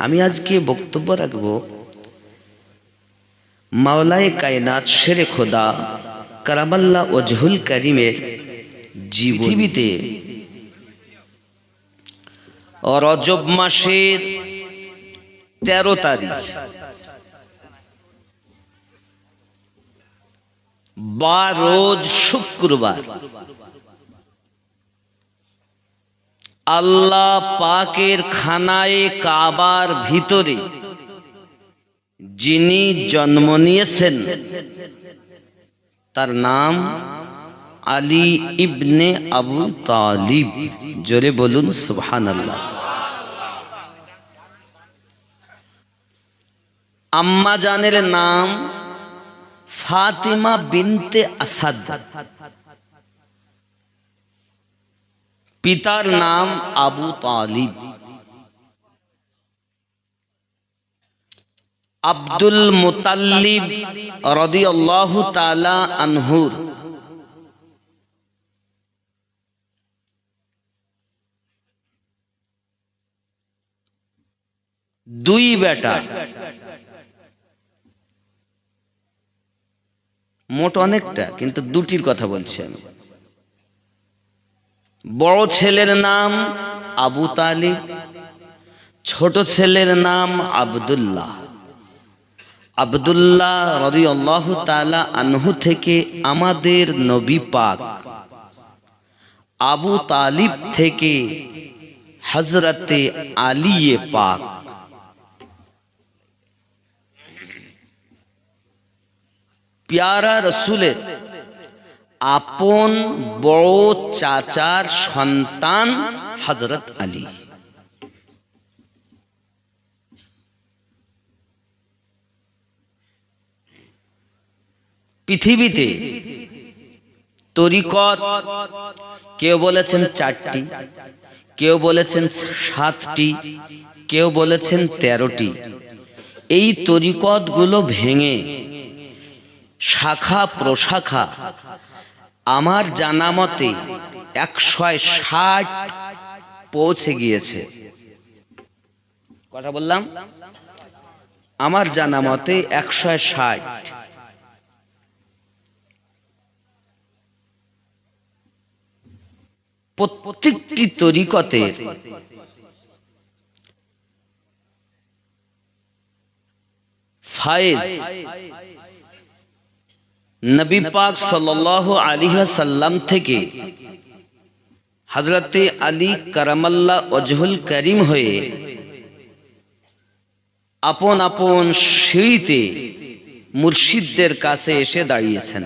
আমি আজকে বক্তব্য রাখব মাওলায়ে কায়নাত শেরে খোদা কারামাল্লাহ ওজহুল কারিমের জীবনীতে রজব মাসের 13 তারিখ বা রোজ শুক্রবার আল্লাহ পাকের খানায়ে কাবার ভিতরে যিনি জন্ম নিয়েছেন তার নাম আলী ইবনে আবু তালিব। জোরে বলুন সুবহানাল্লাহ। আম্মা জানের নাম ফাতিমা বিনতে আসাদ, পিতার নাম আবু তালিব। আব্দুল মুতাল্লিব রাদিয়াল্লাহু তাআলা আনহুর দুই বেটা, মোট অনেকটা কিন্তু দুটির কথা বলছি আমি। বড় ছেলের নাম আবু তালিব, ছোট ছেলের নাম আব্দুল্লাহ। আব্দুল্লাহ রাদিয়াল্লাহু তাআলা আনহু থেকে আমাদের নবী পাক, আবু তালিব থেকে হযরতে আলী পাক। প্যারা রসুলের আপন বড় চাচার সন্তান হযরত আলী। পৃথিবীতে তরিকত কেউ বলেছেন 4টি, কেউ বলেছেন 7টি, কেউ বলেছেন 13টি। এই তরিকত গুলো ভেঙে শাখা প্রশাখা আমার জানা মতে 160 পৌঁছে গিয়েছে। কথা বললাম, আমার জানা মতে 160। প্রত্যেকটি তরিকতের ফায়েজ নবী পাক সাল্লাল্লাহু আলাইহি ওয়াসাল্লাম থেকে হযরতে আলী কারামাল্লাহ ওজহুল কারীম হয়ে আপন আপন সিঁড়িতে মুর্শিদদের কাছে এসে দাঁড়িয়েছেন।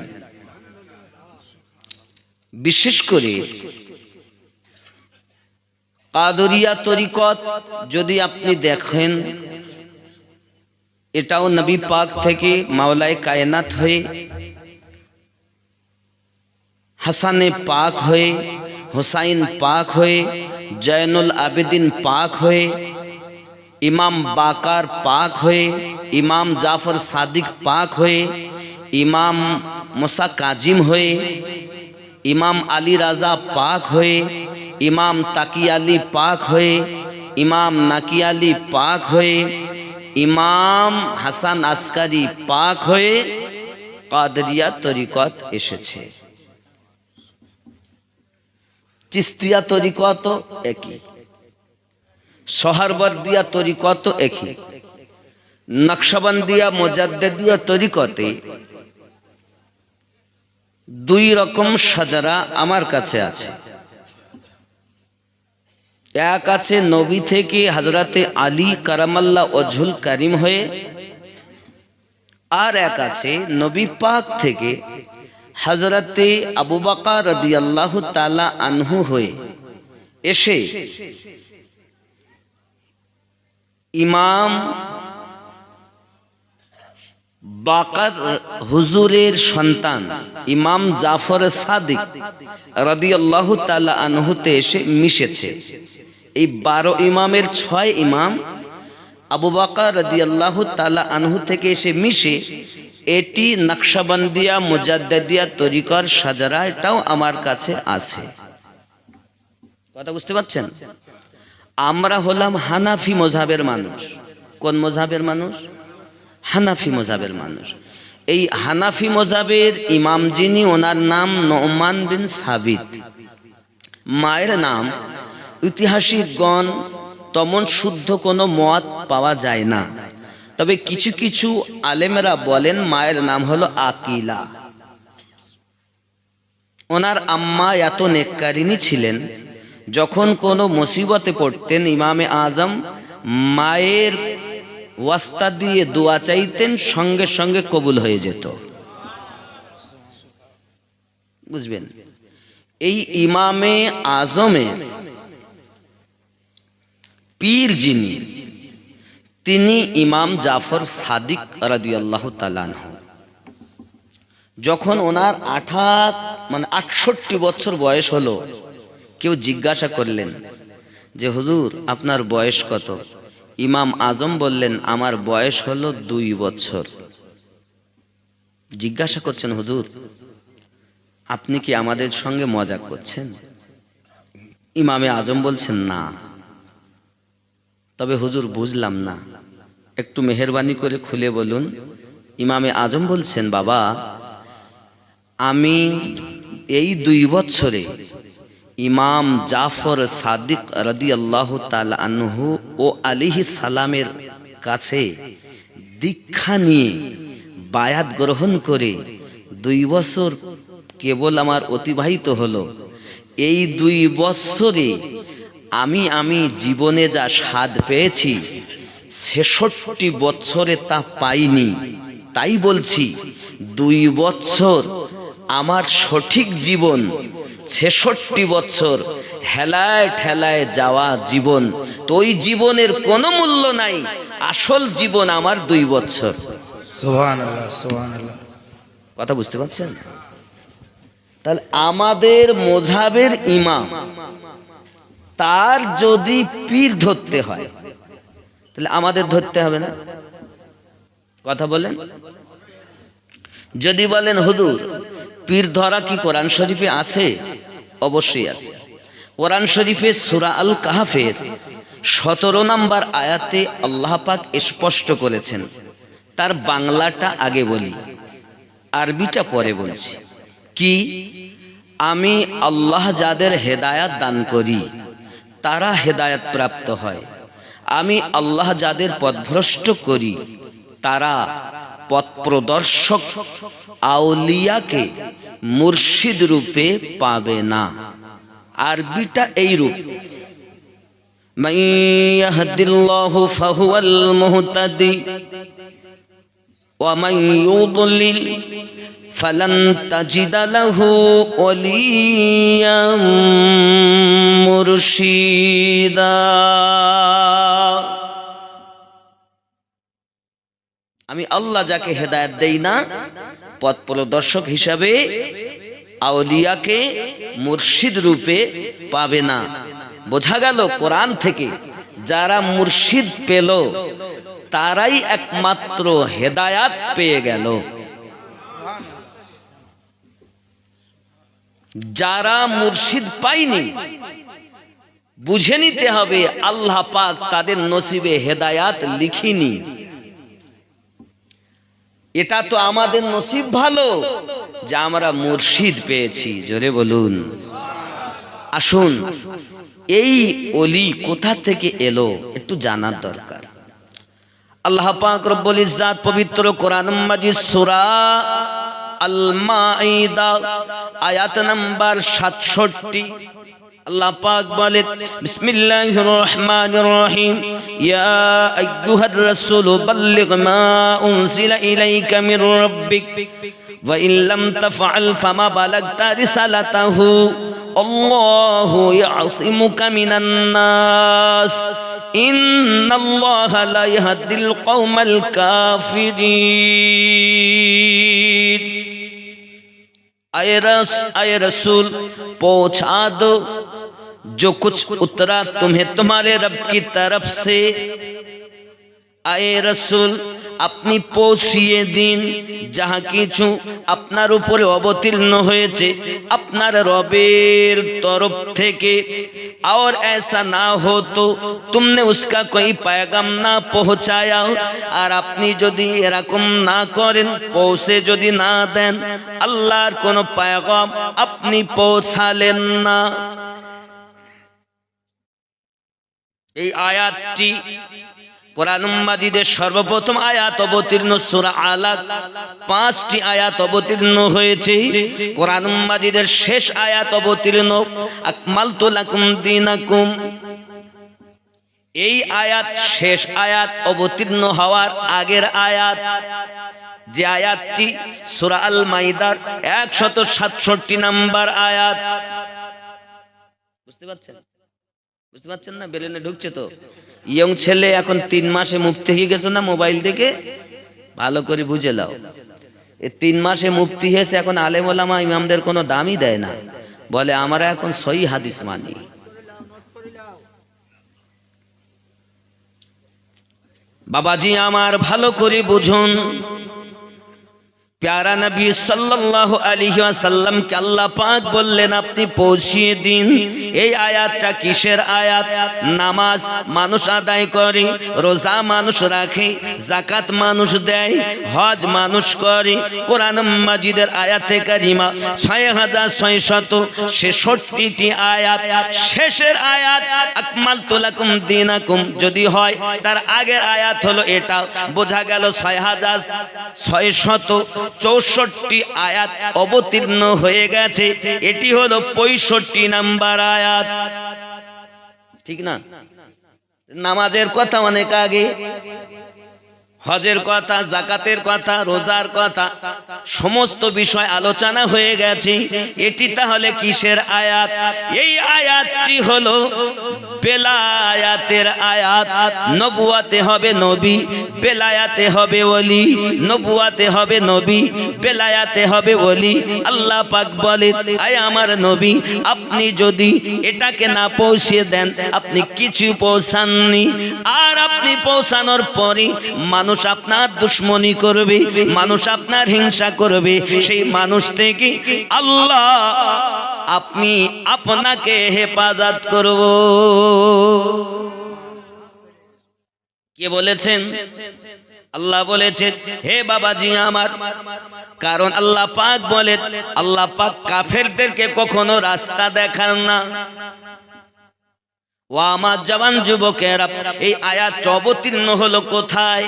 বিশেষ করে কাদরিয়া তরিকত যদি আপনি দেখেন, এটাও নবী পাক থেকে মাওলায়ে কায়নাত হয়ে, হাসানে পাক হয়ে, হুসাইন পাক হয়ে, জয়নুল আবেদিন পাক হয়ে, ইমাম বাকার পাক হয়ে, ইমাম জাফর সাদিক পাক হয়ে, ইমাম মুসা কাজিম হয়ে, ইমাম আলী রাজা পাক হয়ে, ইমাম তাকি আলী পাক হয়ে, ইমাম নাকি আলী পাক হয়ে, ইমাম হাসান আসকারি পাক হয়ে কাদরিয়া তরিকত এসেছে। চিস্তিয়া তরিকত একই, সোহরবর্দিয়া তরিকত একই, নকশবন্দিয়া মুজাদ্দিদিয়া তরিকতে 2 রকম সাজারা আমার কাছে আছে। এক আছে নবী থেকে হযরতে আলী কারামাল্লাহ ওজহুল কারীম হয়ে, আর এক আছে নবী পাক থেকে হযরতে আবু বকর রাদিয়াল্লাহু তাআলা আনহু হয়ে এসে ইমাম বাকর হুজুরের সন্তান ইমাম জাফর সাদিক রাদিয়াল্লাহু তাআলা আনহুতে এসে মিশেছে। এই 12 ইমামের 6 ইমাম আবু বকর রাদিয়াল্লাহু তাআলা আনহু থেকে এসে মিশে এটি নকশবন্দিয়া মুজাদ্দিদিয়া তরিকার সাজারা, এটাও আমার কাছে আছে। কথা বুঝতে পারছেন? আমরা হলাম হানাফি মযহাবের মানুষ। কোন মযহাবের মানুষ? হানাফি মযহাবের মানুষ। এই হানাফি মযহাবের ইমাম যিনি, ওনার নাম নোমান বিন সাবিত। মায়ের নাম ঐতিহাসিকগণ তেমন শুদ্ধ কোনো মত পাওয়া যায় না, তবে কিছু কিছু আলেমরা বলেন মায়ের নাম হলো আকিলা। ওনার আম্মা এত নেককারিনী ছিলেন, যখন কোনো মুসিবতে পড়তেন ইমামে আজম মায়ের ওয়াস্তা দিয়ে দোয়া চাইতেন, সঙ্গে সঙ্গে কবুল হয়ে যেত। বুঝবেন, এই ইমামে আজমের পীর যিনি, তিনি ইমাম জাফর সাদিক রাদিয়াল্লাহু তাআলা আনহু। যখন ওনার 68 বছর বয়স হলো, কেউ জিজ্ঞাসা করলেন যে হুজুর আপনার বয়স কত? ইমাম আজম বললেন আমার বয়স হলো 2 বছর। জিজ্ঞাসা করছেন হুজুর আপনি কি আমাদের সঙ্গে মজাক করছেন? ইমামে আজম বলছেন না। তবে হুজুর বুঝলাম না, একটু মেহেরবানি করে খুলে বলুন। ইমামে আজম বলছেন বাবা, আমি এই 2 বছরে ইমাম জাফর সাদিক রাদিয়াল্লাহু তাআলা আনহু ও আলাইহিস সালামের কাছে দীক্ষা নিয়ে বায়াত গ্রহণ করে 2 বছর কেবল আমার অতিবাহিত হলো। এই 2 বছরে আমি জীবনে যা স্বাদ পেয়েছি 66 বছরে তা পাইনি। তাই বলছি 2 বছর আমার সঠিক জীবন, 66 বছর হেলায় ঠেলায় যাওয়া জীবন, তো ওই জীবনের কোনো মূল্য নাই। আসল জীবন আমার 2 বছর। সুবহানাল্লাহ, সুবহানাল্লাহ। কথা বুঝতে পারছেন? তাহলে আমাদের মযহাবের ইমাম, তার যদি পীর ধরতে হয় তাহলে আমাদের ধরতে হবে না? কথা বলেন। যদি বলেন হুজুর পীর ধরা কি কোরআন শরীফে আছে? অবশ্যই আছে। কোরআন শরীফে সূরা আল কাহফের 17 নম্বর আয়াতে আল্লাহ পাক স্পষ্ট করেছেন। তার বাংলাটা আগে বলি, আরবিটা পরে বলছি। কি? আমি আল্লাহ যাদের হেদায়াত দান করি তারা হেদায়াত প্রাপ্ত হয়, আমি আল্লাহ যাদের পথভ্রষ্ট করি তারা পথ প্রদর্শক আউলিয়াকে মুর্শিদ রূপে পাবে না। আরবিটা এই রূপ, মান ইয়াহদিল্লাহু ফাহুয়াল মুহতাদি ওয়া মান ইউদ্লিল ফালান তাজিদা লাহু ওয়ালিয়াম মুরশিদা। আমি আল্লাহ যাকে হেদায়েত দেই না, পথ প্রদর্শক হিসাবে আউলিয়াকে মুর্শিদ রূপে পাবে না। বোঝা গেল কোরআন থেকে যারা মুর্শিদ পেল তারাই একমাত্র হেদায়াত পেয়ে গেল। যারা মুর্শিদ পায়নি বুঝে নিতে হবে আল্লাহ পাক তাদের নসিবে হেদায়াত লিখিনি। এটা তো আমাদের নসিব ভালো যে আমরা মুর্শিদ পেয়েছি। জোরে বলুন। আসুন, এই ওলি কোথা থেকে এলো একটু জানার দরকার। আল্লাহ পাক রব্বুল ইজ্জাত পবিত্র কোরআন মাজিদ সূরা আল মাঈদা আয়াত নাম্বার 67 আল্লাহ পাক বলেন, বিসমিল্লাহির রহমানির রহিম, ইয়া আইয়ুহার রাসূল বাল্লিগ মা উনজিলা ইলাইকা মির রাব্বিক ওয়া ইন লাম তাফআল ফামা বালাগতা রিসালাতাহু আল্লাহু ইয়াসিমুকা মিনান নাস ইন্নাল্লাহা লা ইয়াহদিল কওমাল কাফিরিন। आए रसूल पहुंचा दो जो कुछ उतरा तुम्हें तुम्हारे रब की तरफ से। आए रसूल আপনি পৌঁছিয়ে দিন যাহা কিছু আপনার উপরে অবতীর্ণ হয়েছে আপনার রবের তরফ থেকে। और ऐसा ना हो तो तुमने उसका कोई पैगाम ना पहुंचाया আর আপনি যদি এরকম না করেন পৌঁছে যদি না দেন আল্লাহর কোন पैगाम আপনি পৌঁছালেন না এই আয়াতটি কোরআন মাজিদের সর্বপ্রথম আয়াত অবতীর্ণ সূরা আলাক 5টি আয়াত অবতীর্ণ হয়েছে কোরআন মাজিদের শেষ আয়াত অবতীর্ণ আকমালতু লাকুম দীনাকুম এই আয়াত শেষ আয়াত অবতীর্ণ হওয়ার আগের আয়াত যে আয়াতটি সূরা আল মাইদার 167 নম্বর আয়াত বুঝতে পারছেন না বেলেনে ঢুকছে তো ইয়ং ছেলে এখন 3 মাসে মুফতি হয়ে গেছে না মোবাইল দেখে ভালো করে বুঝে নাও এই 3 মাসে মুফতি হয়েছে এখন আলেম ওলামা ইমামদের কোনো দামই দেয় না বলে আমরা এখন সহি হাদিস মানি বাবাজি আমার ভালো করে বুঝুন प्यारा नबी सल्लल्लाहु अलैहि वसल्लम के अल्लाह पाक बोललेन अपनी पौঁছিয়ে দিন এই আয়াতটা কিসের আয়াত নামাজ মানুষ আদায় করে রোজা মানুষ রাখে যাকাত মানুষ দেয় হজ মানুষ করে কোরআন মাজিদের আয়াতে কারিমা 6666টি আয়াত শেষের আয়াত আকমালতু লাকুম দীনাকুম যদি হয় তার আগের আয়াত হলো এটা বোঝা গেল 6664 আয়াত অবতীর্ণ হয়ে গেছে এটি হলো 65 নাম্বার আয়াত ঠিক না নামাজের কথা অনেক আগে হজের কথা যাকাতের কথা রোজার কথা সমস্ত বিষয় আলোচনা হয়ে গেছে এটি তাহলে কিসের আয়াত এই আয়াতটি হলো বেলায়াতের আয়াত নবুয়াতে হবে নবী বেলায়াতে হবে ওলি নবুয়াতে হবে নবী বেলায়াতে হবে ওলি আল্লাহ পাক বলে আয় আমার নবী আপনি যদি এটাকে না পৌঁছে দেন আপনি কিছু পৌঁছাননি আর আপনি পৌঁছানোর পরে মানুষ আপনার দুশমনি করবে মানুষ আপনার হিংসা করবে সেই মানুষ থেকে আল্লাহ আপনি আপনাকে হেফাজত করব কে বলেছেন আল্লাহ বলেছেন হে বাবাজি আমার কারণ আল্লাহ পাক বলেন আল্লাহ পাক কাফেরদেরকে কখনো রাস্তা দেখান না ও আমার জওয়ান যুবকেরা এই আয়াত অবতীর্ণ হলো কোথায়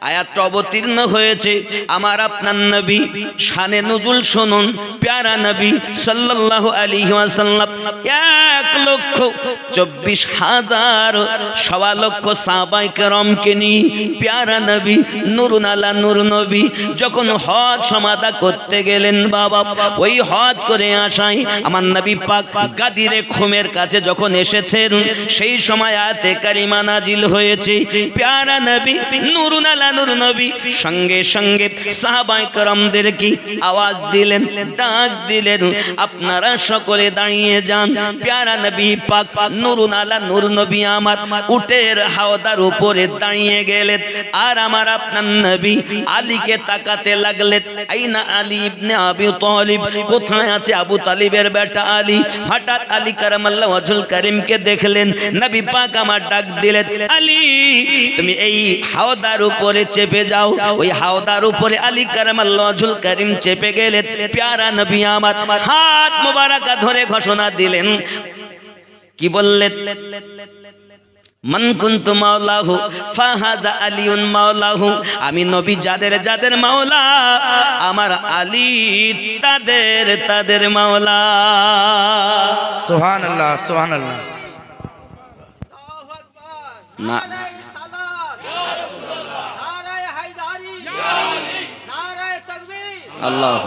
আয়াত অবতীর্ণ হয়েছে আমার আপনার নবী শানে নুজুল শুনুন প্যারা নবী সাল্লাল্লাহু আলাইহি ওয়াসাল্লাম 1,24,000 সওয়া লক্ষ সাহাবায়ে কেরামকে নিয়ে প্যারা নবী নূরুন আলা নূর নবী যখন হজ সমাদা করতে গেলেন বাবা ওই হজ করে আসাই আমার নবী পাক গাদিরে খুমের কাছে যখন এসেছেন সেই সময় আয়াতে কারিমা নাজিল হয়েছে প্যারা নবী নূরুন আলা নূর নবী সঙ্গে সঙ্গে সাহাবায়ে কেরামদের কি আওয়াজ দিলেন ডাক দিলেন আপনারা সকলে দাঁড়িয়ে যান প্যারা নবী পাক নূরুন আলা নূর নবী আমার উটের হাওদার উপরে দাঁড়িয়ে গেলেন আর আমার আপনার নবী আলীকে তাকাতে লাগলেন আইনা আলী ইবনে আবি তালিব কোথায় আছে আবু তালিবের বেটা আলী হঠাৎ আলী কারামাল্লাহু ওয়াজহুল কারীমকে দেখলেন নবী পাক আমার ডাক দিলেন আলী তুমি এই হাওদার উপরে চেপে যাও ওই হাওদার উপরে আলী কারামাল্লাহু ওয়াজহুল কারীম চেপে গেলেন প্যারা নবী আমার হাত মোবারকা ধরে ঘোষণা দিলেন কি বললেন মান কুনতু মাওলাহু ফাহাদা আলিউন মাওলাহু আমি নবী যাদের যাদের মাওলা আমার আলী তাদের মাওলা সুবহানাল্লাহ সুবহানাল্লাহ না আল্লাহ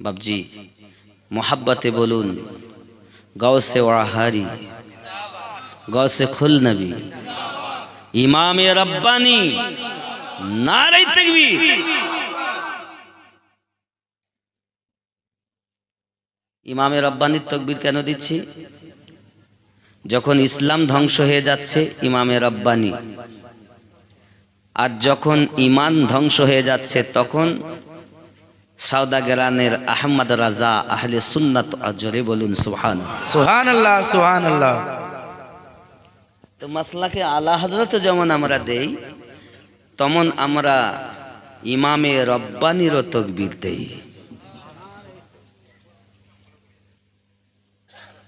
বাবজি মোহাব্বতে বলুন গৌসে ওয়াহারি গৌসে খুল নবী ইমামে রব্বানি নারে তাকবীর ইমামে রব্বানির তাকবীর কেন দিচ্ছি যখন ইসলাম ধ্বংস হয়ে যাচ্ছে ইমামে রব্বানি আর যখন ঈমান ধ্বংস হয়ে যাচ্ছে তখন সওদাগরানের আহমদ রাজা আহলে সুন্নাত জোরে বলুন সুবহানাল্লাহ। সুবহানাল্লাহ সুবহানাল্লাহ। তো মাসলাকে আলা হযরত যেমন আমরা দেই, তেমন আমরা ইমামে রব্বানিরও তাকবীর দেই।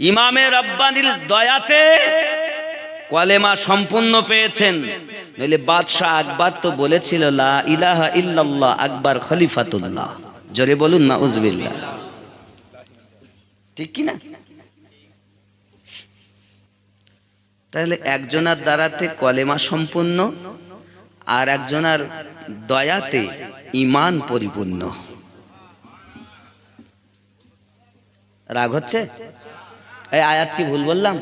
ইমামে রব্বানির দয়াতে কলেমা সম্পূর্ণ পেয়েছেন। নইলে বাদশাহ আকবর তো বলেছিল লা ইলাহা ইল্লাল্লাহ আকবর খলিফাতুল্লাহ। জোরে বলুন নাউজুবিল্লাহ। ঠিক কি না? তাহলে একজনের দ্বারাতে কলেমা সম্পূর্ণ, আর একজনের দয়াতে ঈমান পরিপূর্ণ। রাগ হচ্ছে? এই আয়াত কি ভুল বললাম?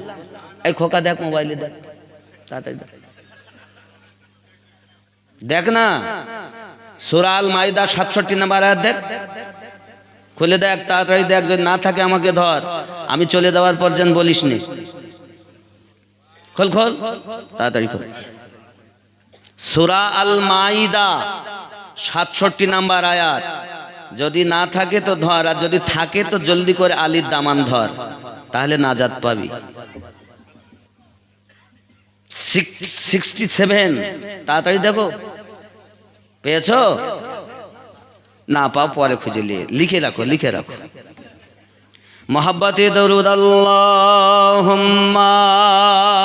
এই খোকা দেখ, মোবাইলে দেখ, তাড়াতাড়ি দেখ, দেখ না সূরা আল মাইদা 67 নম্বর আয়াত দেখ, খুলে দেখ, তাড়াতাড়ি দেখ। যদি না থাকে আমাকে ধর, আমি চলে যাওয়ার পর যেন বলিস নি। খোল খোল, তাড়াতাড়ি খোল। সূরা আল মাইদা 67 নম্বর আয়াত। যদি না থাকে তো ধর, আর যদি থাকে তো জলদি করে আলির দামান ধর, তাহলে নাজাত পাবি। 67, তাড়াতাড়ি দেখো, পেয়েছো? না পাও পরে খুঁজে লিখে রাখো, লিখে রাখো। মোহাব্বতে দরুদ আল্লাহুম্মা।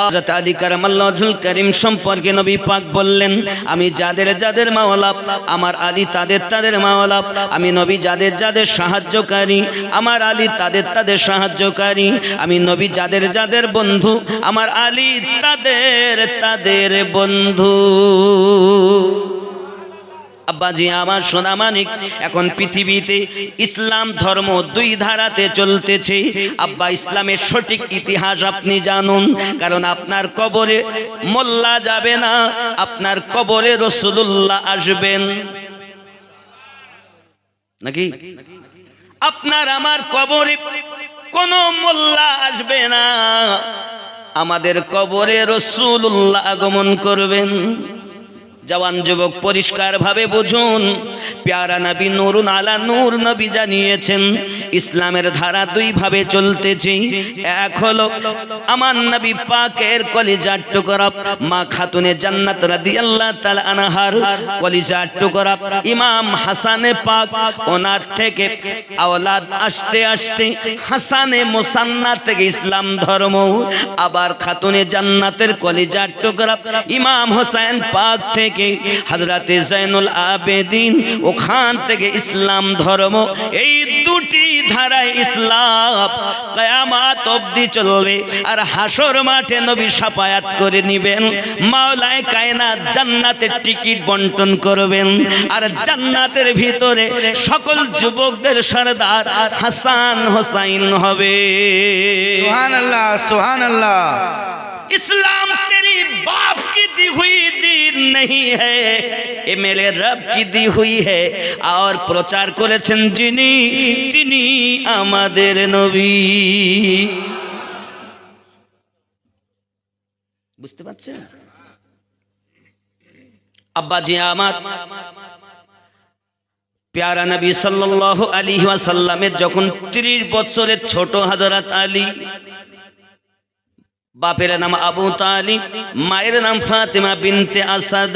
হযরত আলী কারামাল্লাহু ওয়াজহুল কারীম সম্পর্কে নবী পাক বললেন, আমি যাদের যাদের মাওলা, আমার আলী তাদের তাদের মাওলা। আমি নবী যাদের যাদের সাহায্যকারী, আমার আলী তাদের তাদের সাহায্যকারী। আমি নবী যাদের যাদের বন্ধু, আমার আলী তাদের তাদের বন্ধু। আব্বাজি আমার সোনা মানিক, এখন পৃথিবীতে ইসলাম ধর্ম দুই ধারাতে চলতেছে। আব্বা, ইসলামের সঠিক ইতিহাস আপনি জানুন, কারণ আপনার কবরে মোল্লা যাবে না, আপনার কবরে রাসূলুল্লাহ আসবেন। নাকি? আপনার আমার কবরে কোন মোল্লা আসবে না, আমাদের কবরে রাসূলুল্লাহ আগমন করবেন। জওয়ান যুবক পরিষ্কার ভাবে বুঝুন, প্যারা নবী নূরুন আলা নূর নবী জানিয়েছেন ইসলামের ধারা দুই ভাবে চলতেছে। এক হলো আমার নবী পাকের কলিজার টুকরা মা খাতুনে জান্নাত রাদিয়াল্লাহু তাআলা আনহার কলিজার টুকরা ইমাম হাসানে পাক, ওনার থেকে আওলাদ আসতে আসতে হাসানে মুসান্না থেকে ইসলাম ধর্ম, আবার খাতুনে জান্নাতের কলিজার টুকরা ইমাম হোসেন পাক থেকে হযরতে জয়নুল আবেদিন, ওখান থেকে ইসলাম ধর্ম। এই দুটি ধারায় ইসলাম কিয়ামত অবধি চলবে। আর হাসর মাঠে নবী শাফায়াত করে নেবেন, মাওলায়ে কায়নাত জান্নাতের টিকিট বন্টন করবেন, আর জান্নাতের ভিতরে সকল যুবকদের সরদার হাসান হোসাইন হবে। সুবহানাল্লাহ সুবহানাল্লাহ। इस्लाम तेरी बाप की दी हुई दीन नहीं है, ये मेरे रब की दी हुई है। और प्रचार করেছেন যিনি, তিনি আমাদের নবী। বুঝতে পারছেন আব্বাজি আমার? প্যারা নবী সাল্লাল্লাহু আলাইহি ওয়াসাল্লামের যখন 30 বছরের ছোট হযরত আলী, বাপের নাম আবু তালিব, মায়ের নাম ফাতেমা বিনতে আসাদ।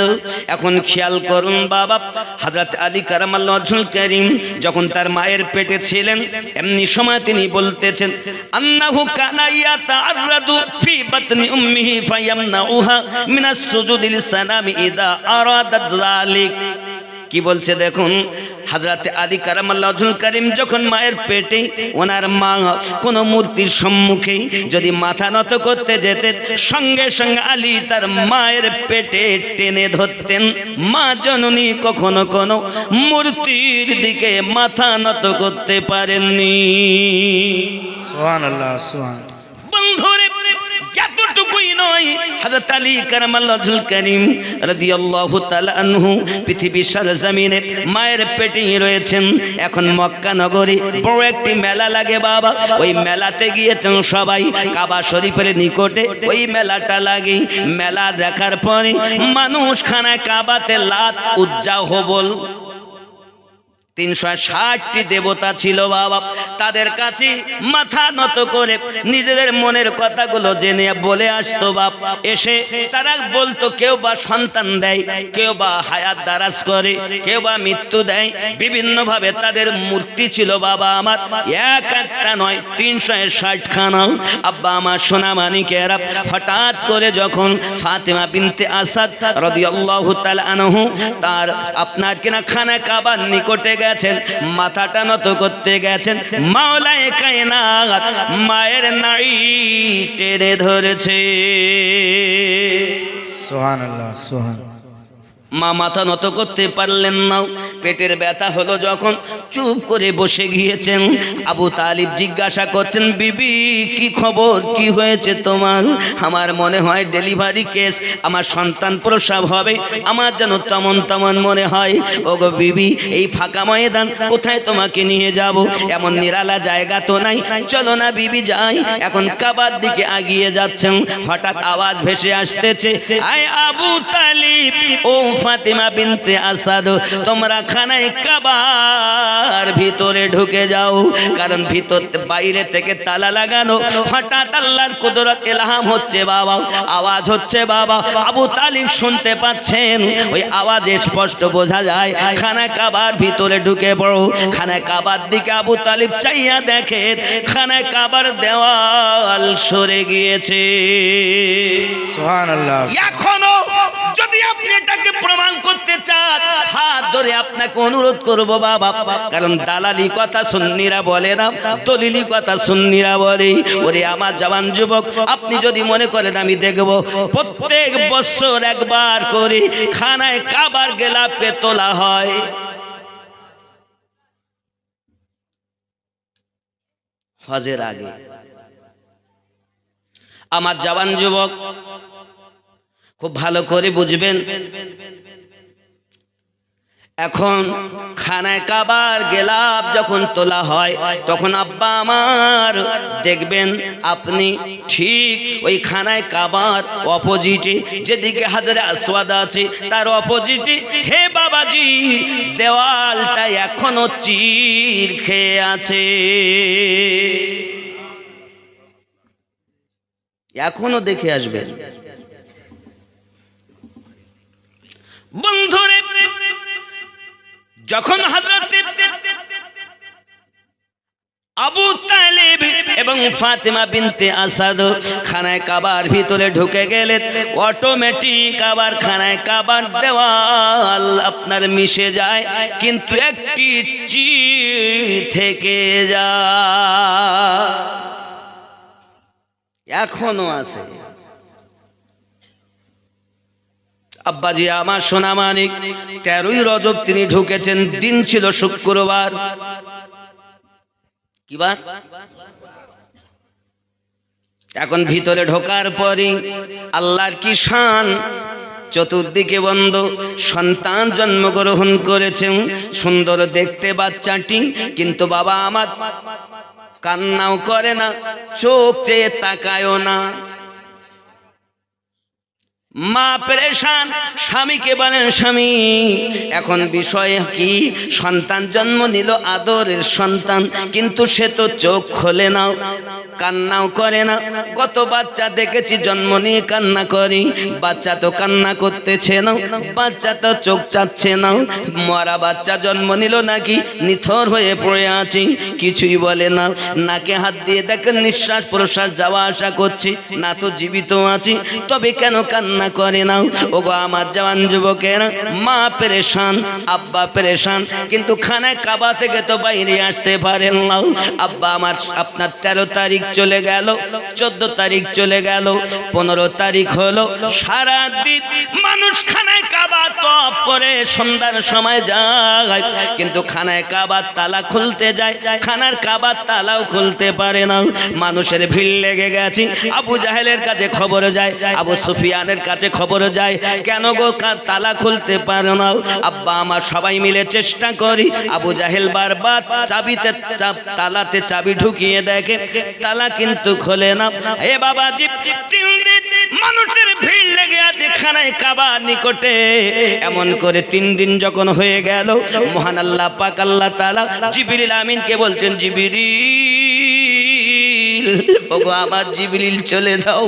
এখন খেয়াল করুন বাবা, হযরত আলী কারামাল্লাহু ওয়াজহুল কারীম যখন তার মায়ের পেটে ছিলেন, এমনি সময় তিনি বলতেছেন আন্নাহু কানা ইয়াতাআররাদু ফি বাতনি উম্মিহি ফায়ামনাউহা মিনাস সুজুদিল সালামি ইদা আরাদাত যালিক। কি বলছে দেখুন, হযরত আলী কারামাল্লাহু ওয়াজহুল কারীম যখন মায়ের পেটে, ওনার মা কোন মূর্তির সম্মুখে যদি মাথা নত করতে যেতেন, সঙ্গে সঙ্গে আলী তার মায়ের পেটে টেনে ধরতেন। মা জননী কখনো কোনো মূর্তির দিকে মাথা নত করতে পারেননি। সুবহানাল্লাহ সুবহানাল্লাহ। বন্ধুরে, এতটুকুই নয়, হযরত আলী কারামাল্লাহু ওয়াজহুল কারীম রাদিয়াল্লাহু তাআলা আনহু পৃথিবীর সরজমিনে মায়ের পেটেই রয়েছেন। এখন মক্কা নগরে বড় একটি মেলা লাগে বাবা, ওই মেলাতে গিয়েছেন সবাই। কাবা শরীফের নিকটে ওই মেলাটা লাগে। মেলা দেখার পরে মানুষ খানায় কাবাতে লাত উজ্জা হবল 360টি দেবতা ছিল বাবা, তাদের কাছে মাথা নত করে নিজেদের মনের কথাগুলো জেনে বলে আসতো বাপ। এসে তারা বলতো, কেউ বা সন্তান দেয়, কেউ বা হায়াত দারাজ করে, কেউ বা মৃত্যু দেয়। বিভিন্ন ভাবে তাদের মূর্তি ছিল বাবা আমার, এক একটা নয় 360 খানা। আব্বা আমার সোনা মানিকেরা, হঠাৎ করে যখন ফাতেমা বিনতে আসাদ রাদিয়াল্লাহু তাআলা আনহু তার আপনার কিনা খানা কাবার নিকটে গেছেন, মাথাটা নত করতে গেছেন, মাওলায়ে কায়নাত মায়ের নাড়ি টেনে ধরেছে। সুবহানাল্লাহ, সুবহান। মা মাথা নত করতে পারলেন না, পেটের ব্যথা হলো যখন চুপ করে বসে গিয়েছেন। আবু তালিব জিজ্ঞাসা করছেন, বিবি কি খবর, কি হয়েছে তোমার? আমার মনে হয় ডেলিভারি কেস, আমার সন্তান প্রসব হবে, আমার যেন তেমন মনে হয়। ওগো বিবি, এই ফাঁকা ময়দান কোথায় তোমাকে নিয়ে যাব? এমন নিরালা জায়গা তো নাই, চলো না বিবি যাই। এখন কাবার দিকে এগিয়ে যাচ্ছেন, হঠাৎ আওয়াজ ভেসে আসতেছে, আয় আবু তালিব, ও ফাতিমা বিনতে আসাদ, তোমরা খানায় কাবার ভিতরে ঢুকে যাও। কারণ ভিতর বাইরে থেকে তালা লাগানো। হঠাৎ আল্লাহর কুদরত ইলহাম হচ্ছে বাবা, আওয়াজ হচ্ছে বাবা। আবু তালিব শুনতে পাচ্ছেন, ওই আওয়াজে স্পষ্ট বোঝা যায় খানা কাবার ভিতরে ঢুকে পড়ো। খানা কাবার দিকে আবু তালিব চাইয়া দেখেন, খানা কাবার দেওয়াল সরে গিয়েছে। সুবহানাল্লাহ। এখনো যদি আপনি এটাকে প্রমাণ করতে চান, হাত ধরে আপনাকে অনুরোধ করব বাবা, কারণ দালালি কথা সুন্নিরা বলে না, দলিলি কথা সুন্নিরা বলে। ওরে আমার জওয়ান যুবক, আপনি যদি মনে করেন আমি দেখব, প্রত্যেক বছর একবার করে খানায় কাবার গেলাপে তোলা হয়। হজের আগে আমার জওয়ান যুবক খুব ভালো করে বুঝবেন, এখন খানায় কাবার গেলাপ যখন তোলা হয়, তখন আব্বা আমার দেখবেন আপনি ঠিক ওই খানায় কাবার অপোজিটে যেদিকে হাজরে আসওয়াদ আছে, তার অপোজিটে হে বাবাজি দেওয়ালটা এখনো চির খেয়ে আছে। এখনো দেখে আসবেন বন্ধুরে। যখন হযরত আবু তালিব এবং ফাতেমা বিনতে আসাদ খানায় কাবার ভিতরে ঢুকে গেলেন, অটোমেটিক আবার খানায় কাবার দেওয়াল আপনার মিশে যায়, কিন্তু একটি চির থেকে যায়, এখনো আছে। আব্বাজি আমার সোনা মানিক 13ই রজব তিনি ঢুকেছেন, দিন ছিল শুক্রবার। কি বার? এখন ভিতরে ঢোকার পরই আল্লাহর কি শান, চতুর্দিকে বন্ধ, সন্তান জন্মগ্রহণ করেছেন, সুন্দর দেখতে বাচ্চাটি, কিন্তু বাবা আমার কান্নাও করে না, চোখ চেয়ে তাকায়ও না। মা পেরেশান, স্বামীকে বলেন, স্বামী এখন বিষয় কি? সন্তান জন্ম নিল, আদরের সন্তান, কিন্তু সে তো চোখ খোলে না, কান্নাও করে না। কত বাচ্চা দেখেছি জন্ম নিয়ে কান্না করি, বাচ্চা তো কান্না করতেছে না, বাচ্চা তো চোখ চাচ্ছে না। মরা বাচ্চা জন্ম নিল নাকি নিথর হয়ে পড়ে আছি, কিছুই বলে না। নাকে হাত দিয়ে দেখেন নিঃশ্বাস প্রশ্বাস যাওয়া আসা করছি, না তো জীবিত আছি, তবে কেন কান্না করে না? ওগো আমার জওয়ান যুবকেরা, মা পেরেশান, আব্বা পেরেশান, কিন্তু খানায় কাবা থেকে তো বাইরে আসতে পারেন না। আব্বা আমার আপনার 13 তারিখ চলে গেল, 14 তারিখ চলে গেল, 15 তারিখ হলো, সারা দিন মানুষ খানায় কাবা তওয়াফ করে সন্ধ্যার সময় যায়, কিন্তু খানায় কাবার তালা খুলতে যায়, খানার কাবার তালাও খুলতে পারে না। মানুষের ভিড় লেগে গেছে। আবু জাহেলের কাছে খবর যায়, আবু সুফিয়ানের কাছে খবর যায়, কেন গো তালা খুলতে পারো না? আব্বা আমার সবাই মিলে চেষ্টা করি, আবু জাহেল বারবার চাবিতে তালাতে চাবি ঢুকিয়ে দেখে, তালা কিন্তু খোলে না। এ বাবাজি 3 দিন মানুষের ভিড় লেগে আছে খানায় কাবার নিকটে। এমন করে 3 দিন যখন হয়ে গেল, মহান আল্লাহ পাক আল্লাহ তাআলা জিবরিল আমিনকে বলছেন, জিবরিল, ওগো আমার জিবরিল চলে যাও,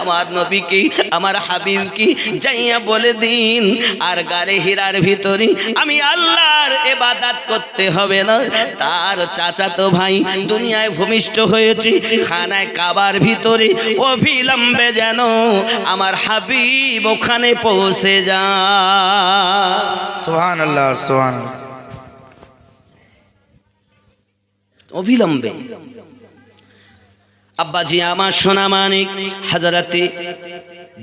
আমার নবীকে আমার হাবিবকে যাইয়া বলে দিন আর গারে হীরার ভিতরে আমি আল্লাহর ইবাদত করতে হবে না। তার চাচাতো ভাই দুনিয়ায় ভূমিষ্ঠ হয়েছে, খানায় কাবার ভিতরে অবিলম্বে যেন আমার হাবিব ওখানে পৌঁছে যায়। সুবহানাল্লাহ সুবহানাল্লাহ। অবিলম্বে। আব্বাজি আমার সোনা মানিক হযরতে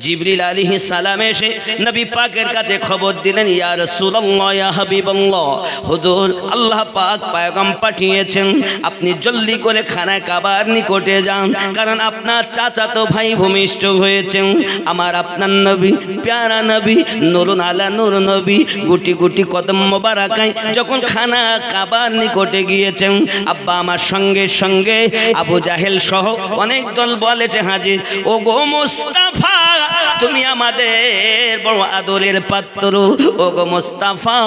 জিবরিল আলাইহিস সালাম এসে নবী পাকের কাছে খবর দিলেন, ইয়া রাসূলুল্লাহ, ইয়া হাবিবাল্লাহ, হুজুর আল্লাহ পাক পয়গাম পাঠিয়েছেন, আপনি জলদি করে খানায় কাবার নিকটে যান, কারণ আপনার চাচাতো ভাই ভূমিষ্ঠ হয়েছেন। আমার আপনার নবী, প্যারা নবী, নূরুন আলা নূর নবী গুটি গুটি কদম মোবারকায় যখন খানা কাবার নিকটে গিয়েছেন, আব্বা আমার সঙ্গে সঙ্গে আবু জাহেল সহ অনেক দল বলেছে, হাজির ও গো মুস্তাফা, তুমি আমাদের বড় আদরের পাত্র, ও গো মুস্তাফা,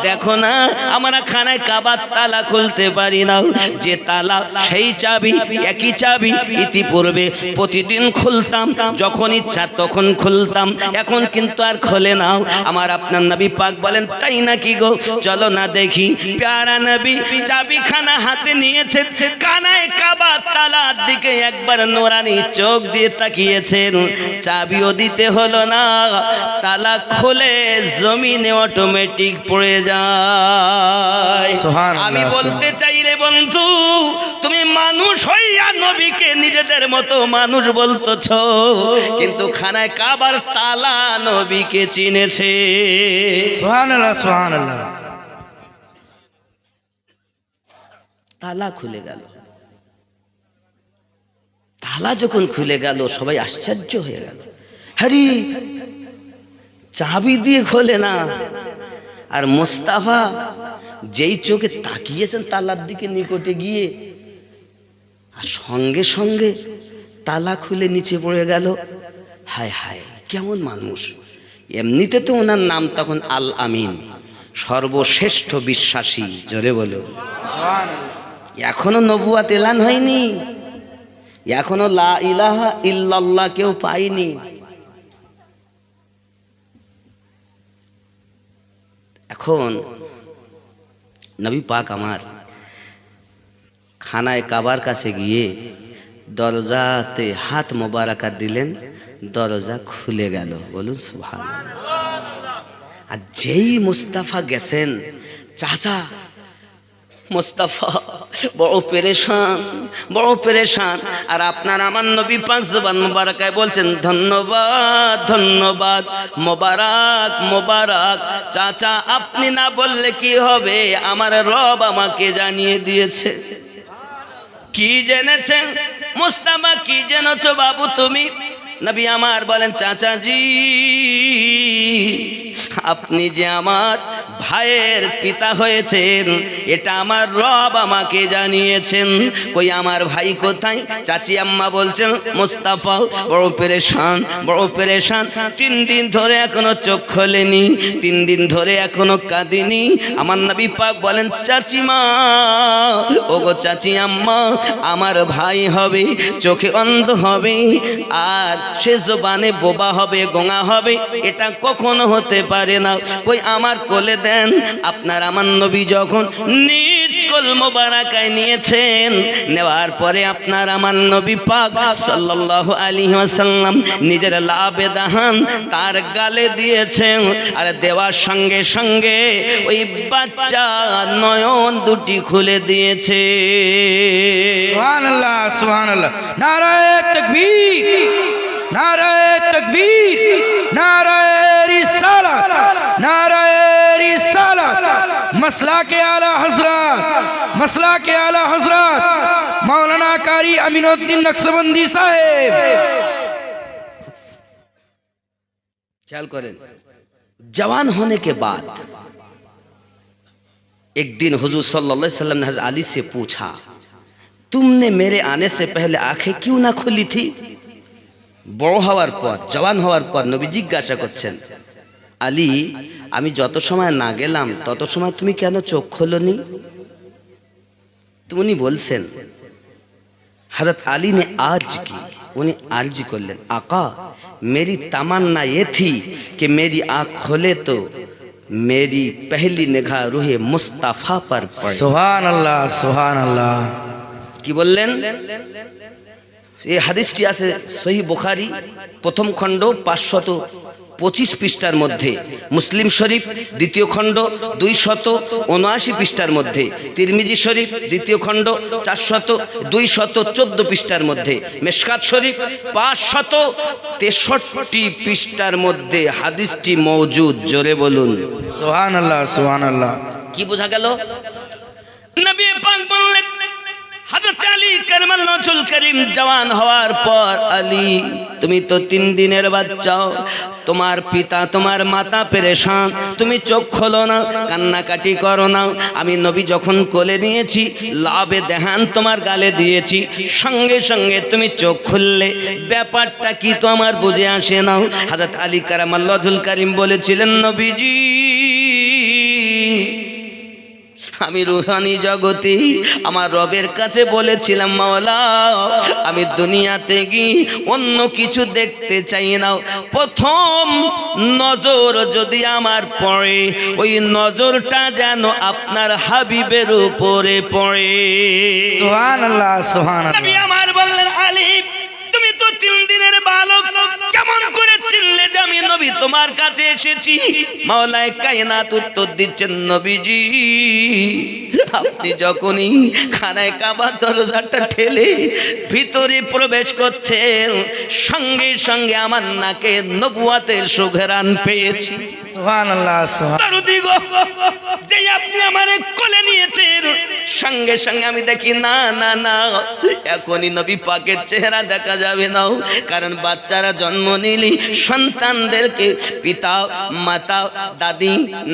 দেখো না আমরা খানায় কাবার তালা খুলতে পারি না, যে তালা সেই চাবি, একই চাবি ইতিপূর্বে প্রতিদিন খুলতাম, যখন ইচ্ছা তখন খুলতাম, এখন কিন্তু আর খোলে না। আমার আপনার নবী পাক বলেন, তাই নাকি গো, চলো না দেখি। প্যারা নবী চাবিখানা হাতে নিয়েছেন, কানায় কাবার তালার দিকে একবার নোরানি চোখ দিয়ে তাকিয়েছেন, চাবিও দিতে হলো না, তালা খুলে জমিনে অটোমেটিক পড়ে যায়। আমি বলতে চাই রে বন্ধু, তুমি মানুষ হইয়া নবীকে নিজেদের মতো মানুষ বলতেছ, কিন্তু খানায় কাবার তালা নবীকে চিনেছে। সুবহানাল্লাহ সুবহানাল্লাহ। তালা খুলে গেল। তালা যখন খুলে গেল সবাই আশ্চর্য হয়ে গেল, হরি চাবি দিয়ে খোলে না। আর মুস্তাফা যেই চোখে তাকিয়েছেন তালার দিকে নিকটে গিয়ে, আর সঙ্গে সঙ্গে তালা খুলে নিচে পড়ে গেল। হায় হায়, কেমন মানুষ! এমনিতে তো ওনার নাম তখন আল আমিন, সর্বশ্রেষ্ঠ বিশ্বাসী। জোরে বলো। এখনো নবুয়াত এলান হয়নি, এখনো লা ইলাহা ইল্লাল্লাহ কেউ পায়নি। এখন নবী পাক আমার খানায় কাবার কাছে গিয়ে দরজাতে হাত মোবারকা দিলেন, দরজা খুলে গেল। বলুন সুবহানাল্লাহ। আর যেই মুস্তাফা গেছেন, চাচা মুস্তাফা বড় পেরেশান, বড় পেরেশান। আর আপনার আমার নবী পাক জবান মোবারকায় বলছেন, ধন্যবাদ ধন্যবাদ, মোবারক মোবারক। চাচা আপনি না বললে কি হবে, আমার রব আমাকে জানিয়ে দিয়েছে। কি জেনেছেন মুস্তাফা, কি জেনেছো বাবু তুমি? নবী আমার বলেন, চাচাজি আপনি যে আমার ভাইয়ের পিতা হয়েছেন, এটা আমার রব আমাকে জানিয়েছেন। কই আমার ভাই কোথায়? চাচি আম্মা বলছেন, মুস্তাফা বড় পেরেশান, বড় পেরেশান, 3 দিন ধরে এখনো চোখ খোলেনি, 3 দিন ধরে এখনো কাঁদিনি। আমার নবী পাক বলেন, চাচিমা, ওগো চাচি আম্মা, আমার ভাই হবে, চোখে অন্ধ হবে, আর সে জবানে বোবা হবে, গোঙা হবে, এটা কখনো হতে পারে না। কই আমার কোলে দেন। আপনার আমার নবী যখন নিজ কোল মোবারকায় নিয়েছেন, নেওয়ার পরে আপনার আমার নবী পাক সাল্লাল্লাহু আলাইহি ওয়াসাল্লাম নিজের লাবে দাহান তার গালে দিয়েছেন, আর দেওয়ার সঙ্গে সঙ্গে ওই বাচ্চা নয়ন দুটি খুলে দিয়েছে। সুবহানাল্লাহ সুবহানাল্লাহ। নারায়ে তাকবীর, নারায়ে তাকবীর, নারায়ে রিসালাত, নারায়ে রিসালাত। মাসলাকে আলা হযরত, মাসলাকে আলা হযরত मौलाना कारी अमीनुद्दीन नक्शबंदी साहेब। ख्याल करें, जवान होने के बाद एक दिन हुजूर सल्लल्लाहु अलैहि वसल्लम ने हज़रत अली से पूछा, तुमने मेरे आने से पहले आंखें क्यों ना खुली थी? বড় হওয়ার পর, জওয়ান হওয়ার পর নবী জিজ্ঞাসা করছেন, আলী, আমি যত সময় না গেলাম তত সময় তুমি কেন চোখ খোলনি? তো উনি বলছেন, हजरत अली ने अर्ज की, उन्हें अर्ज कर लें, आका मेरी तमन्ना ये थी कि मेरी आँख खोले तो मेरी पहली निगाह रूहे मुस्तफ़ा पर पड़े। सुभान अल्लाह, सुभान अल्लाह। কি বললেন? এই হাদিসটি আছে সহিহ বুখারী প্রথম খণ্ড 525 পৃষ্ঠার মধ্যে, মুসলিম শরীফ দ্বিতীয় খণ্ড 279 পৃষ্ঠার মধ্যে, তিরমিজি শরীফ দ্বিতীয় খণ্ড 214 পৃষ্ঠার মধ্যে, মেশকাত শরীফ 563 পৃষ্ঠার মধ্যে হাদিসটি মওজুদ। জোরে বলুন सुभान अल्लाह, सुभान अल्लाह। কি বোঝা গেল? নবী পাক বললেন, হযরত আলী কাররামাল্লাহুল করিম জওয়ান হওয়ার পর, আলী তুমি তো 3 দিনের বাচ্চা, তোমার পিতা তোমার মাতা পেরেশান, তুমি চোখ খোলো না, কান্নাকাটি করো না। আমি নবী যখন কোলে নিয়েছি, লাভে দেহান তোমার গালে দিয়েছি, সঙ্গে সঙ্গে তুমি চোখ খুললে, ব্যাপারটা কি তো আমার বুঝে আসে না। হযরত আলী কাররামাল্লাহুল করিম বলেছিলেন, নবীজি আমি রুহানি জগতে আমার রবের কাছে বলেছিলাম, মাওলা আমি দুনিয়াতে গিয়ে অন্য কিছু দেখতে চাই না, প্রথম নজর যদি আমার পড়ে ওই নজরটা যেন আপনার হাবিবের উপরে পড়ে। सुभान अल्लाह, सुभान নবী अल्लाह। আমার বললেন, আলী তুমি তো 3 দিনের বালক, কেমন করে চিনলে যে আমি নবী তোমার কাছে এসেছি? মাওলায়ে কায়নাত উত্তর দিচ্ছেন, নবীজি আপনি যখনই খানায় কাবার দরজাটা ঠেলে ভিতরে প্রবেশ করছেন, সঙ্গে সঙ্গে আমার নাকে নবুয়াতের সুঘ্রাণ পেয়েছি। सुभान अल्लाह, सुभान। যে আপনি আমারে কোলে নিয়েছেন, সঙ্গে সঙ্গে আমি দেখি না না না, এখনই নবী পাকের চেহারা দেখা যাবে না, কারণ বাচ্চারা জন্ম নিলে সন্তানদেরকে পিতা মাতা দাদি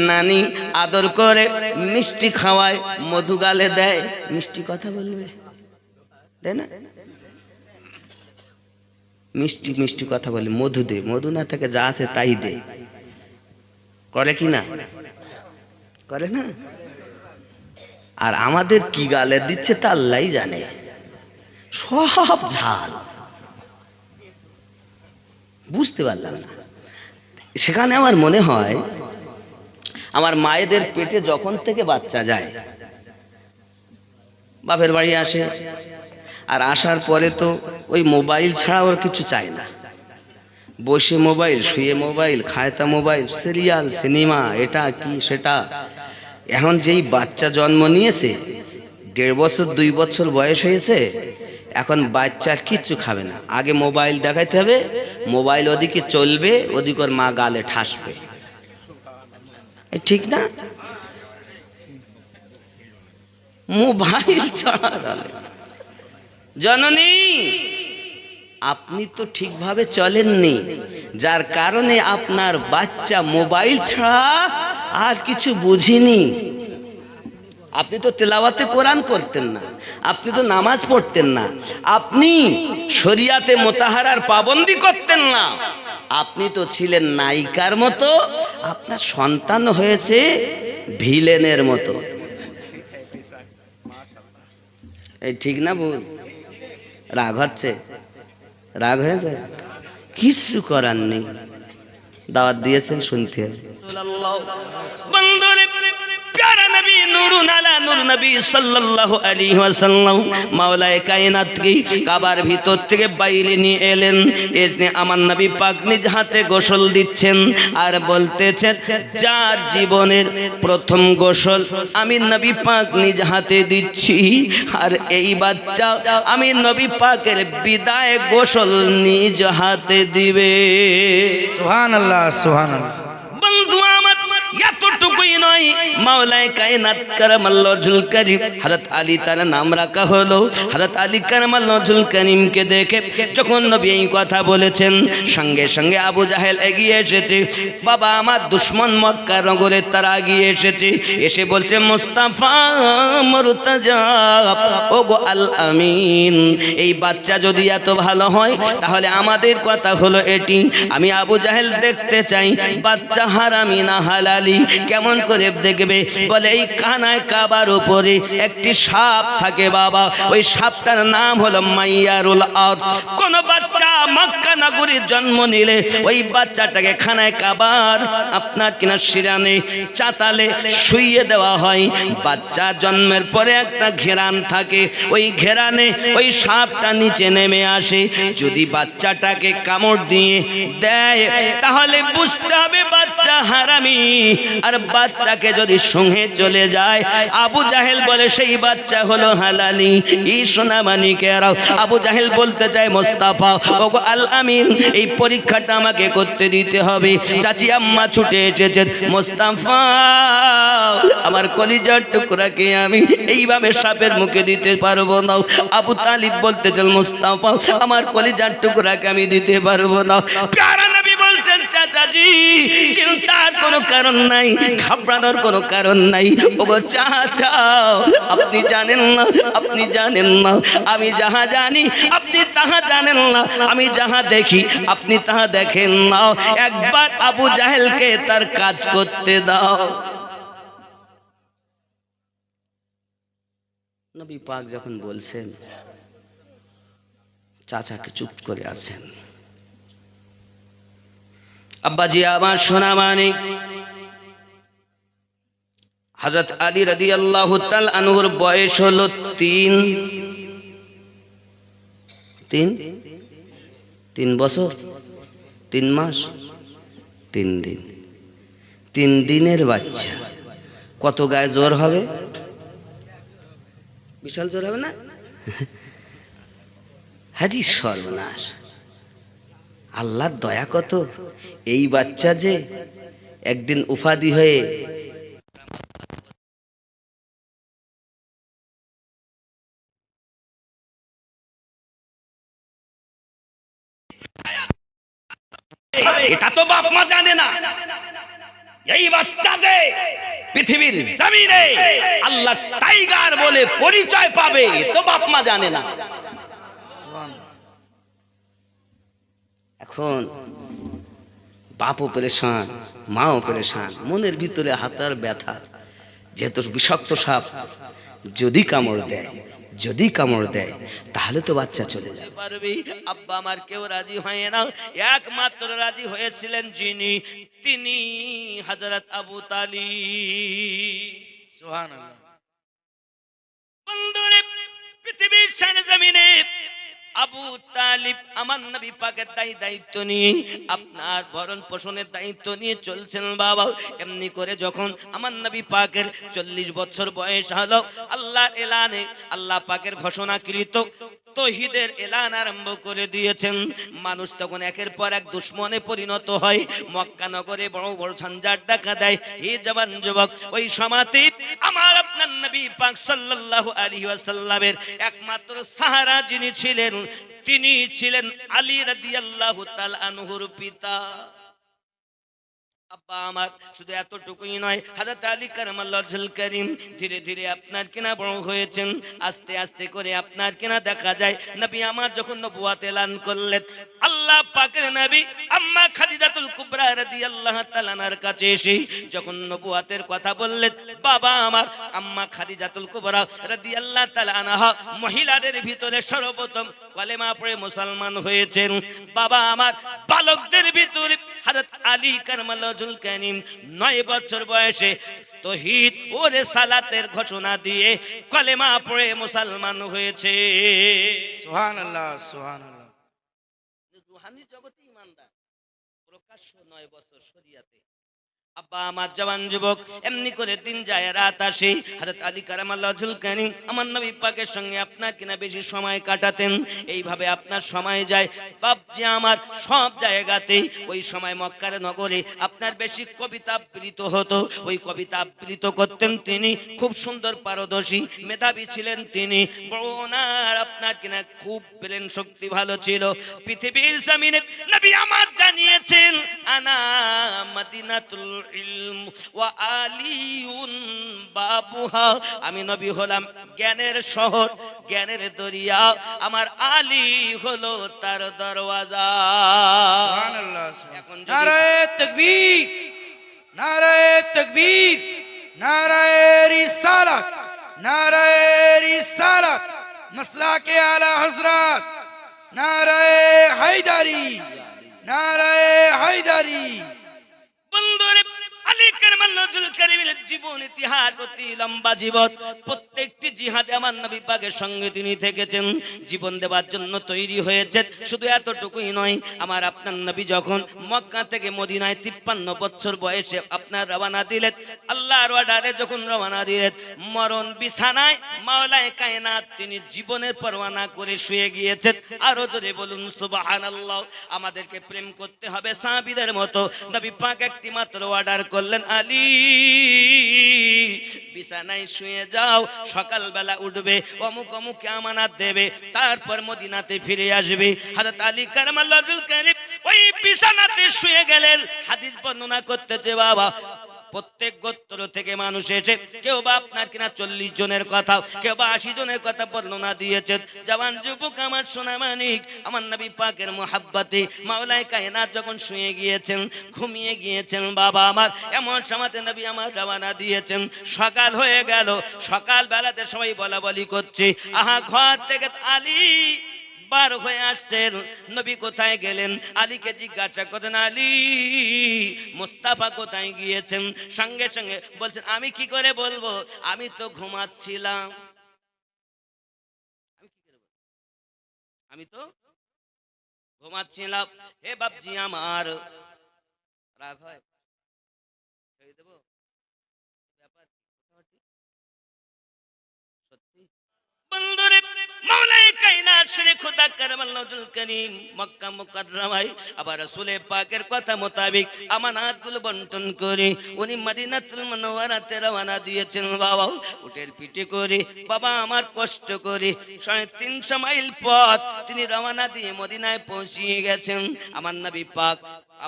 নানি আদর করে মিষ্টি খাওয়ায়, মধু গালে দেয়, মিষ্টি কথা বলবে, তাই না? মিষ্টি মিষ্টি কথা বলে, মধু দে, মধু না থাকে যা আছে তাই দে, করে কি না? করে না? আর আমাদের কি গালে দিচ্ছে তা আল্লাহই জানে, সব ঝাল, বুঝতে পারলাম না। সেখানে আমার মনে হয় আমার মায়েদের পেটে যখন থেকে বাচ্চা যায়, বাপের বাড়ি আসে, আর আসার পরে তো ওই মোবাইল ছাড়া ওর কিছু চায় না, বসে মোবাইল, শুয়ে মোবাইল, খায় তা মোবাইল, সিরিয়াল, সিনেমা, এটা কি সেটা। এখন যেই বাচ্চা জন্ম নিয়েছে, 1.5 বছর 2 বছর বয়স হয়েছে, এখন বাচ্চার কিচ্ছু খাবে না, আগে মোবাইল দেখাইতে হবে, মোবাইল ওদিকে চলবে, ওদিকে ওর মা গালে ঠাসবে, ঠিক না? মোবাইল ছাড়া গালে। জননী আপনি তো ঠিকভাবে চলেননি, যার কারণে আপনার বাচ্চা মোবাইল ছাড়া আর কিছু বুঝিনি। আপনি তো তেলাওয়াতে কোরআন করতেন না, আপনি তো নামাজ পড়তেন না, আপনি শরিয়াতে মোতাহারার পাবন্দি করতেন না, আপনি তো ছিলেন নায়িকার মতো, আপনার সন্তান হয়েছে ভিলেনের মতো। এই ঠিক না ভুল? রাগ হচ্ছে? রাগ হয়েছে? কিছু করার নেই, দাওয়াত দিয়েছেন, শুনতে হবে। বন্ধুরে প্যারা নবী নূরুন আলা নূর নবী সাল্লাল্লাহু আলাইহি ওয়াসাল্লাম মাওলায়ে কায়নাতকে কাবার ভিতর থেকে বাইরে নিয়ে এলেন। এতে আমার নবী পাক নিজ হাতে গোসল দিচ্ছেন আর বলতেছেন, যার জীবনের প্রথম গোসল আমি নবী পাক নিজ হাতে দিচ্ছি, আর এই বাচ্চা আমি নবী পাকের বিদায় গোসল নিজ হাতে দিবে। सुभान अल्लाह, सुभान अल्लाह। বন্ধু আমার এতটুকুই নয়, মাওলায়ে কায়নাত কারামাল্লাহুল কারীম হযরত আলী তার নাম রাখা হলো। হযরত আলী কারামাল্লাহুল কারীমকে দেখে যখন নবী এই কথা বলেছেন, সঙ্গে সঙ্গে আবু জাহেল এগিয়ে এসেছে। বাবা আমার দুশমন মক্কা নগরে তারা এগিয়ে এসেছে, এসে বলছে মুস্তাফা মুরতাজা ওগো আল আমিন, এই বাচ্চা যদি এত ভালো হয় তাহলে আমাদের কথা হলো এটি, আমি আবু জাহেল দেখতে চাই বাচ্চা হারামি না হালালি। কেমন করে দেখবে? বলে এই কানায় কাবার উপরে একটি সাপ থাকে বাবা, ওই সাপটার নাম হলো মাইয়ারুল আরদ। কোন বাচ্চা মক্কা নগরীর জন্ম নিলে ওই বাচ্চাটাকে খানায় কাবার আপনার কিনা শিরানে চাতালে শুইয়ে দেওয়া হয়। বাচ্চা জন্মের পরে একটা ঘেরান থাকে, ওই ঘেরানে ওই সাপটা নিচে নেমে আসে। যদি বাচ্চাটাকে কামড় দিয়ে দেয় তাহলে বুঝতে হবে বাচ্চা হারামি, আর বাচ্চাকে যদি সঙ্গে চলে যায় আবু জাহেল বলে সেই বাচ্চা হলো হালালি। এই সোনামানিকেরাও আবু জাহেল বলতে চায় মুস্তাফা ওগো আল আমিন, এই পরীক্ষাটা আমাকে করতে দিতে হবে। চাচি আম্মা ছুটে এসেছেন, মুস্তাফা আমার কলিজার টুকরাকে আমি এইভাবে সাপের মুখে দিতে পারবো না। আবু তালিব বলতেছেন মুস্তাফা আমার কলিজার টুকরাকে আমি দিতে পারবো না। প্যারা নবী বলছেন চাচাজি চিন্তার কোনো কারণ নাই, ঘাবড়ানোর কোনো কারণ নাই। ওগো চাচা আপনি জানেন না, আপনি জানেন না, আমি যাহা জানি আপনি তাহা জানেন না, আমি যাহা দেখি আপনি তাহা দেখেন না। একবার আবু জাহেলকে তার কাজ করতে দাও। নবী পাক যখন বলছেন, চাচাকে চুপ করে আছেন। আব্বাজি আমার সোনা মানিক হযরত আলী রাদিয়াল্লাহু তাআলা আনহুর বয়স হলো তিন বছর 3 মাস 3 দিন। 3 দিনের বাচ্চা কত গায়ে জোর হবে? বিশাল জোর হবে না? হাজি সর্বনাশ, আল্লাহর দয়া কত! এই বাচ্চা যে একদিন উপাধি হয়ে এটা তো বাপ মা জানে না। এই বাচ্চা যে পৃথিবীর জমিনে আল্লাহ টাইগার বলে পরিচয় পাবে তো বাপ মা জানে না। এখন বাপও পেরেশান, মাও পেরেশান, মনের ভিতরে হাতার ব্যথা। যেহেতু বিষাক্ত সাপ যদি কামড় দেয় তাহলে তো বাচ্চা চলে যাবে পারবে। আব্বা আমার কেউ রাজি হয় না, একমাত্র রাজি হয়েছিলেন যিনি, তিনি হযরত আবু তালিব। সুবহানাল্লাহ। বন্ধুরে পৃথিবীর সরজমিনে আবু তালিব আমার নবী পাকের দায়িত্ব নিয়ে আপনার ভরণ পোষণের দায়িত্ব নিয়ে চলছেন বাবা। এমনি করে যখন আমার নবী পাকের 40 বছর বয়স হলো, আল্লাহর এলানে আল্লাহ পাকের ঘোষণাকৃত তৌহিদের এলান আরম্ভ করে দিয়েছেন। মানুষ তখন একের পর এক দুশমনে পরিণত হয়, মক্কা নগরে বড় বড় ঝঞ্ঝাট দেখা দেয়। হে জওয়ান যুবক, ওই সময়তে আমার আপনার নবী পাক সাল্লাল্লাহু আলাইহি ওয়াসাল্লামের একমাত্র সাহারা যিনি ছিলেন, তিনি ছিলেন আলী রাদিয়াল্লাহু তাআলা আনহুর পিতা। আব্বা আমার শুধু এতটুকুই নয়, হযরত আলী কারামাল্লাহুল কারীম ধীরে ধীরে আপনার কিনা বড় হয়েছেন। আস্তে আস্তে করে আপনার কিনা দেখা যায় নবী আমার যখন নবুয়ত এলান করলেন, আল্লাহ পাকের নবী আম্মা খাদিজাতুল কুবরা রাদিয়াল্লাহু তাআলা আনহার কাছে এসে যখন নবুয়তের কথা বললেন, বাবা আমার আম্মা খাদিজাতুল কুবরা রাদিয়াল্লাহু তাআলা আনহা মহিলাদের ভিতরে সর্বপ্রথম কালেমা পড়ে মুসলমান হয়েছেন। বাবা আমার বালকদের ভিতরে হযরত আলী কারামাল্লাহুল কারীম 9 বছর বয়সে তাওহীদ ও রিসালাতের ঘোষণা দিয়ে কালেমা পড়ে মুসলমান হয়েছে। সুবহানাল্লাহ সুবহানাল্লাহ। রূহানি জগতে ঈমানদার, প্রকাশ্য 9 বছর শরিয়াতে আব্বা আমার জওয়ান যুবক, এমনি করে দিন যায় রাত আসে। হযরত আলী কারামাল্লাহুল কারীম আমার নবী পাকের সঙ্গে আপনার কিনা বেশি সময় কাটাতেন। এইভাবে আপনার সময় যায় বাপজি আমার সব জায়গাতে। ওই সময় মক্কার নগরে আপনার বেশি কবিতা আবৃত হতো। ওই কবিতা আবৃত করতেন তিনি, খুব সুন্দর পারদর্শী মেধাবী ছিলেন তিনি। বড় ওনার আপনার কিনা খুব ব্রেন শক্তি ভালো ছিল। পৃথিবীর জমিনে নবী আমার জানিয়েছেন, আনা মদিনাতুল ইলম ওয়া আলিউন বাবুহা, আমি নবী হলাম জ্ঞানের শহর, জ্ঞানের দরিয়া, আমার আলী হলো তার দরওয়াজা। সুবহানাল্লাহ এখন যদি নারায়ে তাকবীর, নারায়ে তাকবীর, নারায়ে রিসালাত, নারায়ে রিসালাত, মাসলাকে আলা হযরত, নারায়ে হায়দারি, নারায়ে হায়দারি। বন্ধুরে, আলী কারামাল্লাহুল কারীমের জীবন ইতিহাস অতি লম্বা জীবন। প্রত্যেকটি জিহাদে আমার নবী পাকের সঙ্গে তিনি থেকেছেন, জীবন দেওয়ার জন্য তৈরি হয়েছেন। শুধু এতটুকুই নয়, আমার আপনার নবী যখন মক্কা থেকে মদিনায় 53 বছর বয়সে আপনার রওনা দিলেন, আল্লাহর অর্ডারে যখন রওনা দিলেন, মরণ বিছানায় মাওলায়ে কায়নাত তিনি জীবনের পরোয়া করে শুয়ে গিয়েছেন। আরো জোরে বলুন সুবহানাল্লাহ। আমাদেরকে প্রেম করতে হবে সাহাবীদের মতো। নবী পাক একটি মাত্র অর্ডার করলেন, আলী বিছানায় শুয়ে যাও, সকালবেলা উঠবে, অমুক অমুককে আমানত দেবে, তারপর মদিনাতে ফিরে আসবে। হযরত আলী কারামাল্লাহুল কারীম ওই বিছানাতে শুয়ে গেলেন। হাদিস বর্ণনা করতেছে বাবা, প্রত্যেক গোত্র থেকে মানুষ এসে, কেউ বা আপনার কিনা 40 জনের কথা, কেউ বা 80 জনের কথা বর্ণনা দিয়েছেন। জওয়ান যুবক আমার সোনা মানিক, আমার নবী পাকের মোহাব্বতে মাওলায়ে কায়নাত যখন শুয়ে গিয়েছেন, ঘুমিয়ে গিয়েছেন বাবা আমার, এমন সময়তে নবী আমার রওনা দিয়েছেন। সকাল হয়ে গেল, সকাল বেলাতে সবাই বলা বলি করছে, আহা ঘর থেকে আলী বার হয়ে আসছেন। নবী কোথায় গেলেন? আলীকে জিজ্ঞাসা করছেন, আলী মুস্তাফা কোথায় গিয়েছেন? সঙ্গে সঙ্গে বলছেন, আমি কি করে বলবো, আমি তো ঘুমাচ্ছিলাম। আমি তো ঘুমাচ্ছিলাম। হে বাপজি আমার, রাগ হয়? ছেড়ে দেবো? ব্যাপার কি? সত্যি বন্ধুরে, মাওলায়ে কায়নাত শেরে খোদা কারামাল্লাহুল কারীম মক্কা মুকাররমায় আবার রাসূলের পাকের কথা মোতাবেক আমানাতগুলো বন্টন করে উনি মদিনাতুল মুনাওয়ারাতে রওনা দিয়েছেন। বাবা উটের পিঠে করে, বাবা আমার কষ্ট করে 350 মাইল পথ তিনি রওনা দিয়ে মদিনায় পৌঁছিয়ে গেছেন। আমার নবী পাক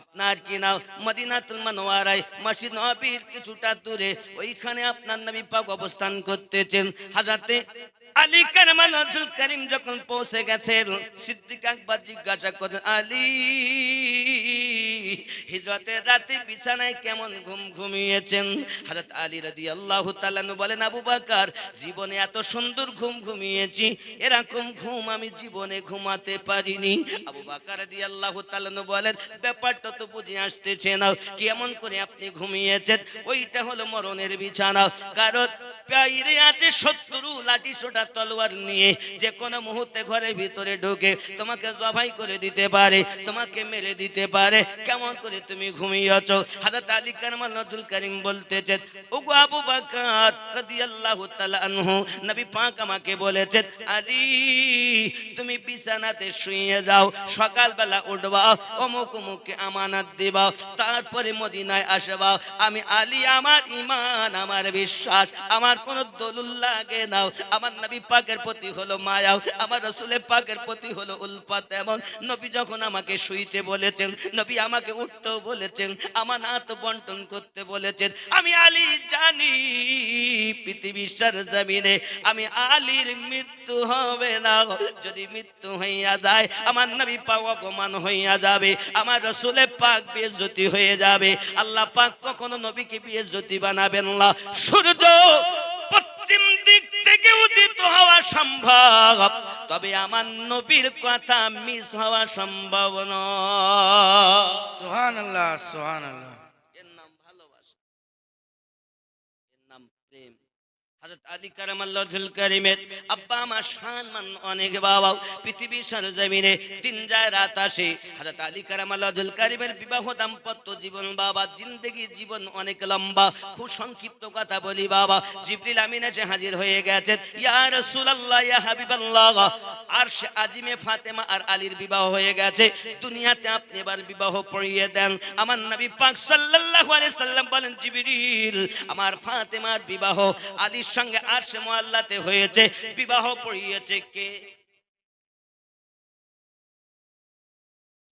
আপনার কি নাম মদিনাতুল মুনাওয়ারায় মসজিদ নববীর কিছুটা দূরে, ওইখানে আপনার নবী পাক অবস্থান করতেছেন। হযরতে আলী কারামাল্লাহুল কারীম যখন পৌঁছে গেছেন, সিদ্দিক আকবর জিজ্ঞাসা করেন, আলী হিজরতের রাতে বিছানায় কেমন ঘুম ঘুমিয়েছেন? হযরত আলী রাদিয়াল্লাহু তাআলা আনহু বলেন, আবু বকর, জীবনে এত সুন্দর ঘুম ঘুমিয়েছি, এরকম ঘুম আমি জীবনে ঘুমাতে পারিনি। আবু বকর রাদিয়াল্লাহু তাআলা আনহু বলেন, ব্যাপারটা তো বুঝে আসতেছে না, কেমন করে আপনি ঘুমিয়েছেন? ওইটা হলো মরণের বিছানা, কারণ বাইরে আছে শত্রু লাঠি সোটা তলোয়ার নিয়ে, যে কোনো মুহূর্তে ঘরের ভিতরে ঢুকে তোমাকে জবাই করে দিতে পারে, তোমাকে মেরে দিতে পারে। কেমন করে তুমি ঘুমিয়েছো? হযরত আলী কারামাল্লাহুল কারীম বলতেছেন, ওগো আবু বকর রাদিয়াল্লাহু তাআলা আনহু, নবী পাক আমাকে বলেছেন, আলী তুমি বিছানাতে শুয়ে যাও, সকালবেলা উঠবা, অমুক অমুককে আমানত দিবা, তারপরে মদিনায় আসবা। আমি আলী, আমার ঈমান, আমার বিশ্বাস, আমার কোন দলিল লাগে না। আমার নবী পাকের প্রতি হলো মায়া, আমার রাসূলের পাকের প্রতি হলো উলফত। এমন নবী যখন আমাকে শুইতে বলেছেন, নবী আমাকে উঠতেও বলেছেন, আমানত বন্টন করতে বলেছেন, আমি আলী জানি পৃথিবীর সরজমিনে আমি আলীর মৃত্যু হবে না। যদি মৃত্যু হইয়া যায়, আমার নবী পাক অপমান হইয়া যাবে, আমার রাসূলের পাক বেইজ্জতি হয়ে যাবে। আল্লাহ পাক কখনো নবীকে বেইজ্জতি বানাবেন না। সূর্য পশ্চিম দিক থেকে উদিত হওয়া সম্ভব, তবে আমার নবীর কথা মিস হওয়া সম্ভব নয়। সুবহানাল্লাহ, সুবহানাল্লাহ। এর নাম ভালোবাসা, এর নাম প্রেম। হযরত আলী কারামাল্লাহুল কারিমের আব্বা আমার সম্মান অনেক বাবা, পৃথিবীর সরজমিনে দিন যায় রাত আসে, হযরত আলী কারামাল্লাহুল কারিমের বিবাহ দাম্পত্য জীবন বাবা, জিন্দেগি জীবন অনেক লম্বা। খুব সংক্ষিপ্ত কথা বলি বাবা, জিবরিল আমিন এসে হাজির হয়ে গেছেন। ইয়া রাসূলুল্লাহ, ইয়া হাবিবাল্লাহ, আরশে আজিমে ফাতেমা আর আলীর বিবাহ হয়ে গেছে, দুনিয়াতে আপনি এবার বিবাহ পড়িয়ে দেন। আমার নবী পাক সাল্লাল্লাহু আলাইহি সাল্লাম বলেন, জিবরিল, আমার ফাতেমার বিবাহ আলীর সঙ্গে আরশে মুআল্লাতে হয়েছে, বিবাহ পড়িয়েছে কে?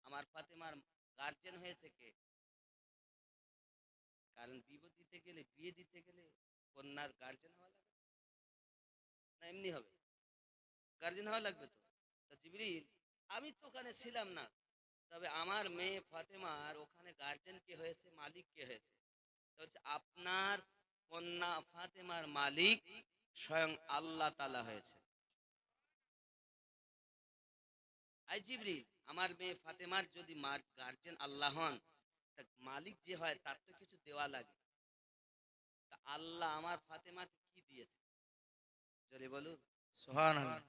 আমার ফাতেমার গার্জিয়ান হয়েছে কে? কারণ বিবাহ দিতে গেলে, বিয়ে দিতে গেলে কন্যার গার্জিয়ান হওয়া লাগবে না? এমনি হবে? গার্জিয়ান হওয়া লাগবে তো। তা জিবরিল, আমি তো ওখানে ছিলাম না, তবে আমার মেয়ে ফাতেমার ওখানে গার্জিয়ান কে হয়েছে, মালিক কে হয়েছে? তো হচ্ছে আপনার কন্যা ফাতেমার মালিক স্বয়ং আল্লাহ তাআলা হয়েছে। আই জিবরিল, আমার মেয়ে ফাতেমার যদি গার্জিয়ান আল্লাহ হন, তা মালিক যে হয় তার তো কিছু দেওয়া লাগে। তা আল্লাহ আমার ফাতেমাকে কি দিয়েছে? যদি বলুন। সুবহানাল্লাহ।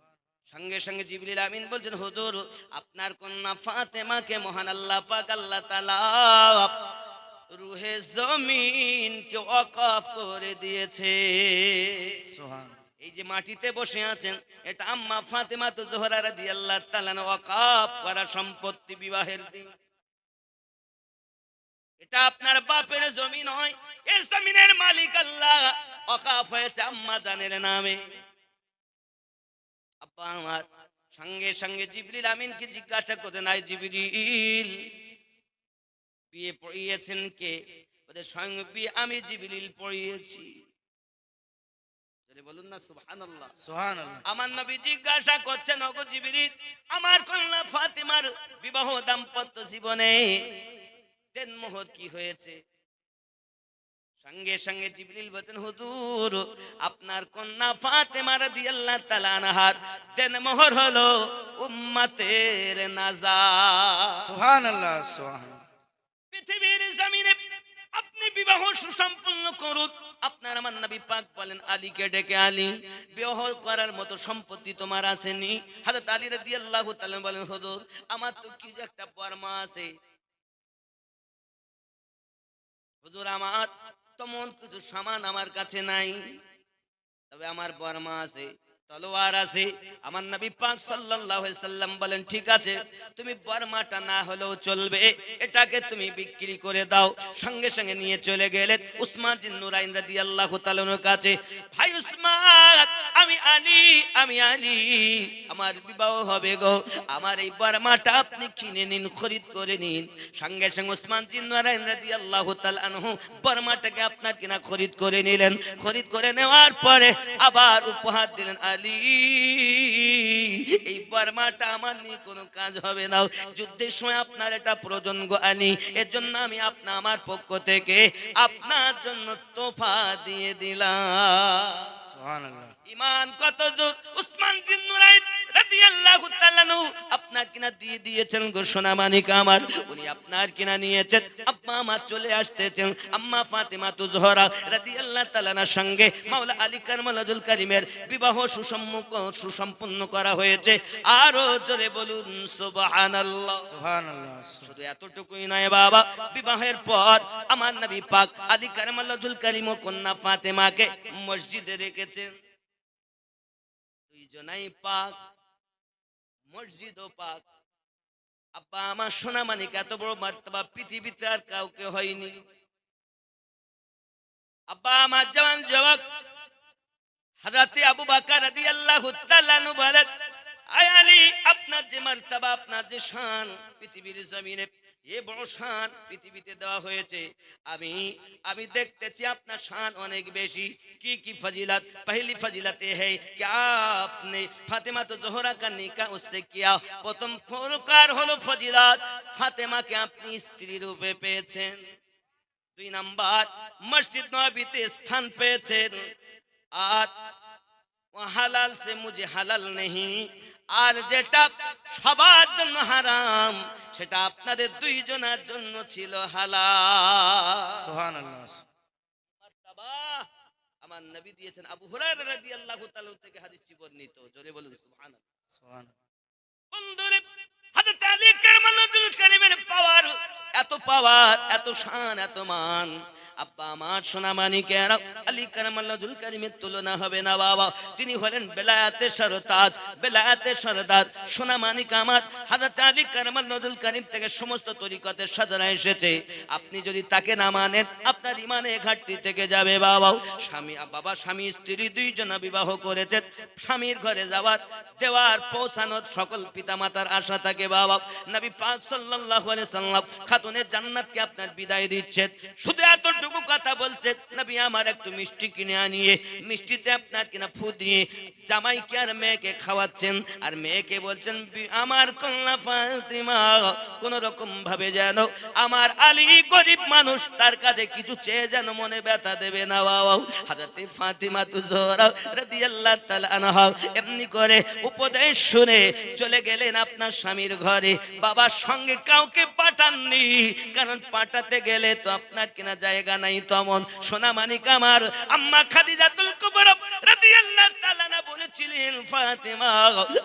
সঙ্গে সঙ্গে জিবরিল আমিন বলছেন, হুজুর, আপনার কন্যা ফাতেমাকে মহান আল্লাহ পাক আল্লাহ তাআলা রুহে জমিন কে ওয়াকফ করে দিয়েছে। সুবহানাল্লাহ। এই যে মাটিতে বসে আছেন, এটা আম্মা ফাতেমা তো জোহরা রাদিয়াল্লাহু তাআলা ওয়াকফ করা সম্পত্তি বিবাহের দিন। এটা আপনার বাপের জমি নয়, এই জমিনের মালিক আল্লাহ, ওয়াকফ হয়েছে আম্মা জানের নামে। আব্বা আমার সঙ্গে সঙ্গে জিবরিল আমিনকে জিজ্ঞাসা করতে নাই, জিবরিল, বিয়ে পড়িয়েছেন কে? ওদের সঙ্গে বিয়ে আমি জিবরিল পড়িয়েছি। যদি বলুন না সুবহানাল্লাহ। সুবহানাল্লাহ। আমার নবী জিজ্ঞাসা করছেন, ওগো জিবরিল, আমার কন্যা ফাতিমার বিবাহ দাম্পত্য জীবনে দেনমোহর কি হয়েছে? সঙ্গে সঙ্গে জিবরিল বলেন, হুজুর, আপনার কন্যা ফাতেমা রাদিয়াল্লাহু তাআলা আনহার দেনমোহর হলো উম্মতের নাজাত। সুবহানাল্লাহ। সুবহানাল্লাহ। পৃথিবীর জমিনে আপনি বিবাহ সুসম্পন্ন করুন। আপনার আমার নবী পাক বলেন, আলীকে ডেকে, আলী, বিবাহ করার মতো সম্পত্তি তোমার আসেনি? হযরত আলী রাদিয়াল্লাহু তাআলা বলেন, হুজুর, আমার তো কি যে একটা বর্মা আছে, হুজুর, আমার তেমন কিছু সামান আমার কাছে নাই, তবে আমার বর্মা আছে, তলোয়ার আছে। আমার নবী পাক সাল্লাল্লাহু আলাইহি সাল্লাম বলেন, ঠিক আছে, তুমি বর্মাটা না হলেও চলবে, এটাকে তুমি বিক্রি করে দাও। সঙ্গে সঙ্গে নিয়ে চলে গেলেন উসমান বিন নুরাইন রাদিয়াল্লাহু তাআলার কাছে। ভাই উসমান, আমি আলী, আমার বিবাহ হবে গো, আমার এই বর্মাটা আপনি কিনে নিন, খরিদ করে নিন। সঙ্গে সঙ্গে উসমান বিন নুরাইন রাদিয়াল্লাহু তাআলা আনহু বর্মাটাকে আপনার কিনা খরিদ করে নিলেন। খরিদ করে নেওয়ার পরে আবার উপহার দিলেন, আলী, এই বর্মাটা আমার নিয়ে কোনো কাজ হবে না, যুদ্ধের সময় আপনার এটা প্রয়োজন গো আলী, এর জন্য আমি আমার পক্ষ থেকে আপনার জন্য তোফা দিয়ে দিলাম। সুবহানাল্লাহ। ইমান কত জোর! উসমান বিন নুরাইন রাদিয়াল্লাহু তাআলা আনহু আপনার কিনা দিয়ে দিয়েছেন গো সোনা মানিক আমার, উনি আপনার কিনা নিয়েছেন। আব্বা আমার চলে আসতেছেন আম্মা ফাতেমা তো জোহরা রাদিয়াল্লাহু তাআলার সঙ্গে মাওলা আলী কারমালাজুল কারীমের বিবাহ সুসম্পন্ন করা হয়েছে। আরো জোরে বলুন সুবহানাল্লাহ। সুবহানাল্লাহ। শুধু এতটুকুই নয় বাবা, বিবাহের পর আমার নবী পাক আলী কারমালাজুল কারীম ও কন্যা ফাতেমাকে মসজিদে রেখেছেন। দুইজনাই পাক, মসজিদও পাক। আব্বা আমার সোনা মানিক, এত বড় মার্তবা পৃথিবীতে আর কাউকে হয়নি। আব্বা আমার জওয়ান যুবক হযরতে আবু বকর রাদিয়াল্লাহু তাআলা আনহু বলেন, আয় আলী, আপনার যে মার্তবা, আপনার যে শান পৃথিবীর জমিনে এ বড় শান পৃথিবীতে দেওয়া হয়েছে, আমি দেখতেছি আপনার শান অনেক বেশি। কি কি ফজিলত? पहली फजीलत ये है कि आपने फातिमा तो जोहरा का निकाह उससे किया। প্রথম প্রকার হলো ফজিলত, ফাতেমাকে আপনি স্ত্রী রূপে পেয়েছেন। দুই নাম্বার, মসজিদ নববীতে স্থান পেয়েছেন। আর হালাল সে মুঝে হালাল নেই, আর যেটা সবার জন্য হারাম সেটা আপনাদের দুইজনের জন্য ছিল হালাল। সুবহানাল্লাহ। মারতাবা, আমার আমার নবী দিয়েছেন। আবু হুরায়রা রাদিয়াল্লাহু তাআলা থেকে হাদিসটি বর্ণিত। জোরে বলুন সুবহানাল্লাহ। সুবহানাল্লাহ। বন্ধুরে, হযরত আলী কারামাল্লাহুল কারীমের পাওয়ার, এত শান, এত মান। আব্বা আমার সোনা মানিকেরা, আলী কারামাল্লাহুল কারীমের তুলনা হবে না বাবা। তিনি হলেন বেলায়েতের সরতাজ, বেলায়েতের সরদার। সোনা মানিক আমার হযরত আলী কারামাল্লাহুল কারীম থেকে সমস্ত তরিকতের সাজানা এসেছে। আপনি যদি তাকে না মানেন, আপনার ইমানে ঘাটতি থেকে যাবে বাবা। স্বামী স্ত্রী দুইজনা বিবাহ করেছেন। স্বামীর ঘরে যাওয়ার, দেওয়ার, পৌঁছানোর সকল পিতামাতার আশা থাকে বাবা। নবী পাক সাল্লাল্লাহু আলাইহি সাল্লাম খাতুনের জান্নাতকে আপনার বিদায় দিচ্ছেন, শুধু এতটুকু কথা বলছেন, নবী আমার একটু মিষ্টি কিনে আনিয়ে, মিষ্টিতে আপনার কিনা ফু দিয়ে জামাইকে আর মেয়েকে খাওয়াচ্ছেন। আর মেয়েকে বলছেন, আমার কন্যা ফাতিমা কোন রকম ভাবে যেন আমার আলী গরিব মানুষ, তার কাছে কিছু চেয়ে যেন মনে ব্যথা দেবে না বাবা। হযরত ফাতিমা তুজোরা রাদিয়াল্লাহু তাআলা আনহা এমনি করে উপদেশ শুনে চলে গেলেন আপনার স্বামীর ঘরে। বাবার সঙ্গে কাউকে পাঠাননি, কারণ পাঠাতে গেলে তো আপনার কিনা জায়গা নাই। তমন সোনা মানিক আমার আম্মা খাদিজাতুল কুবরা রাদিয়াল্লাহু তাআলা না বলেছিলেন, ফাতিমা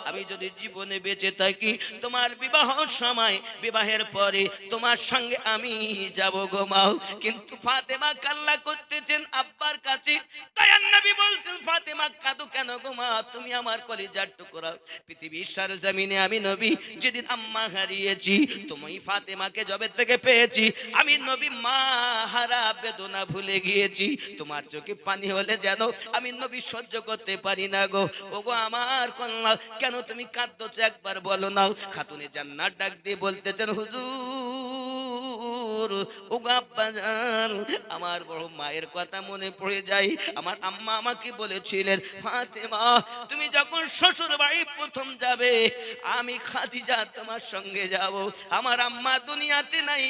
আমি যদি জীবনে বেঁচে থাকি, তোমার বিবাহ সময়, বিবাহের পরে তোমার সঙ্গে আমি যাব গো মা। কিন্তু ফাতেমা কান্না করতেছেন আব্বার কাছে। তাই নবী বলছেন, ফাতেমা কাঁদো কেন গো মা, তুমি আমার কলিজার টুকরা। পৃথিবীর সরজমিনে আমি নবী যেদিন আম্মা হারিয়েছি, তুমি ফাতেমাকে জবে থেকে পেয়েছি, আমি নবী মা হারা বেদনা ভুলে গিয়েছি। তোমার চোখে পানি হলে যেন আমি নবী সহ্য করতে পারি না গো। ওগো আমার কন্যা, কেন তুমি কাঁদছো একবার বলো না। খাতুনে জান্নাত ডাক দিয়ে বলতেছেন, হুজুর ওগো আব্বাজান, আমার বড় মায়ের কথা মনে পড়ে যায়। আমার আম্মা আমাকে বলেছিলেন, ফাতেমা তুমি যখন শ্বশুর বাড়ি প্রথম যাবে, আমি খাদিজা তোমার সঙ্গে যাব। আমার আম্মা দুনিয়াতে নাই,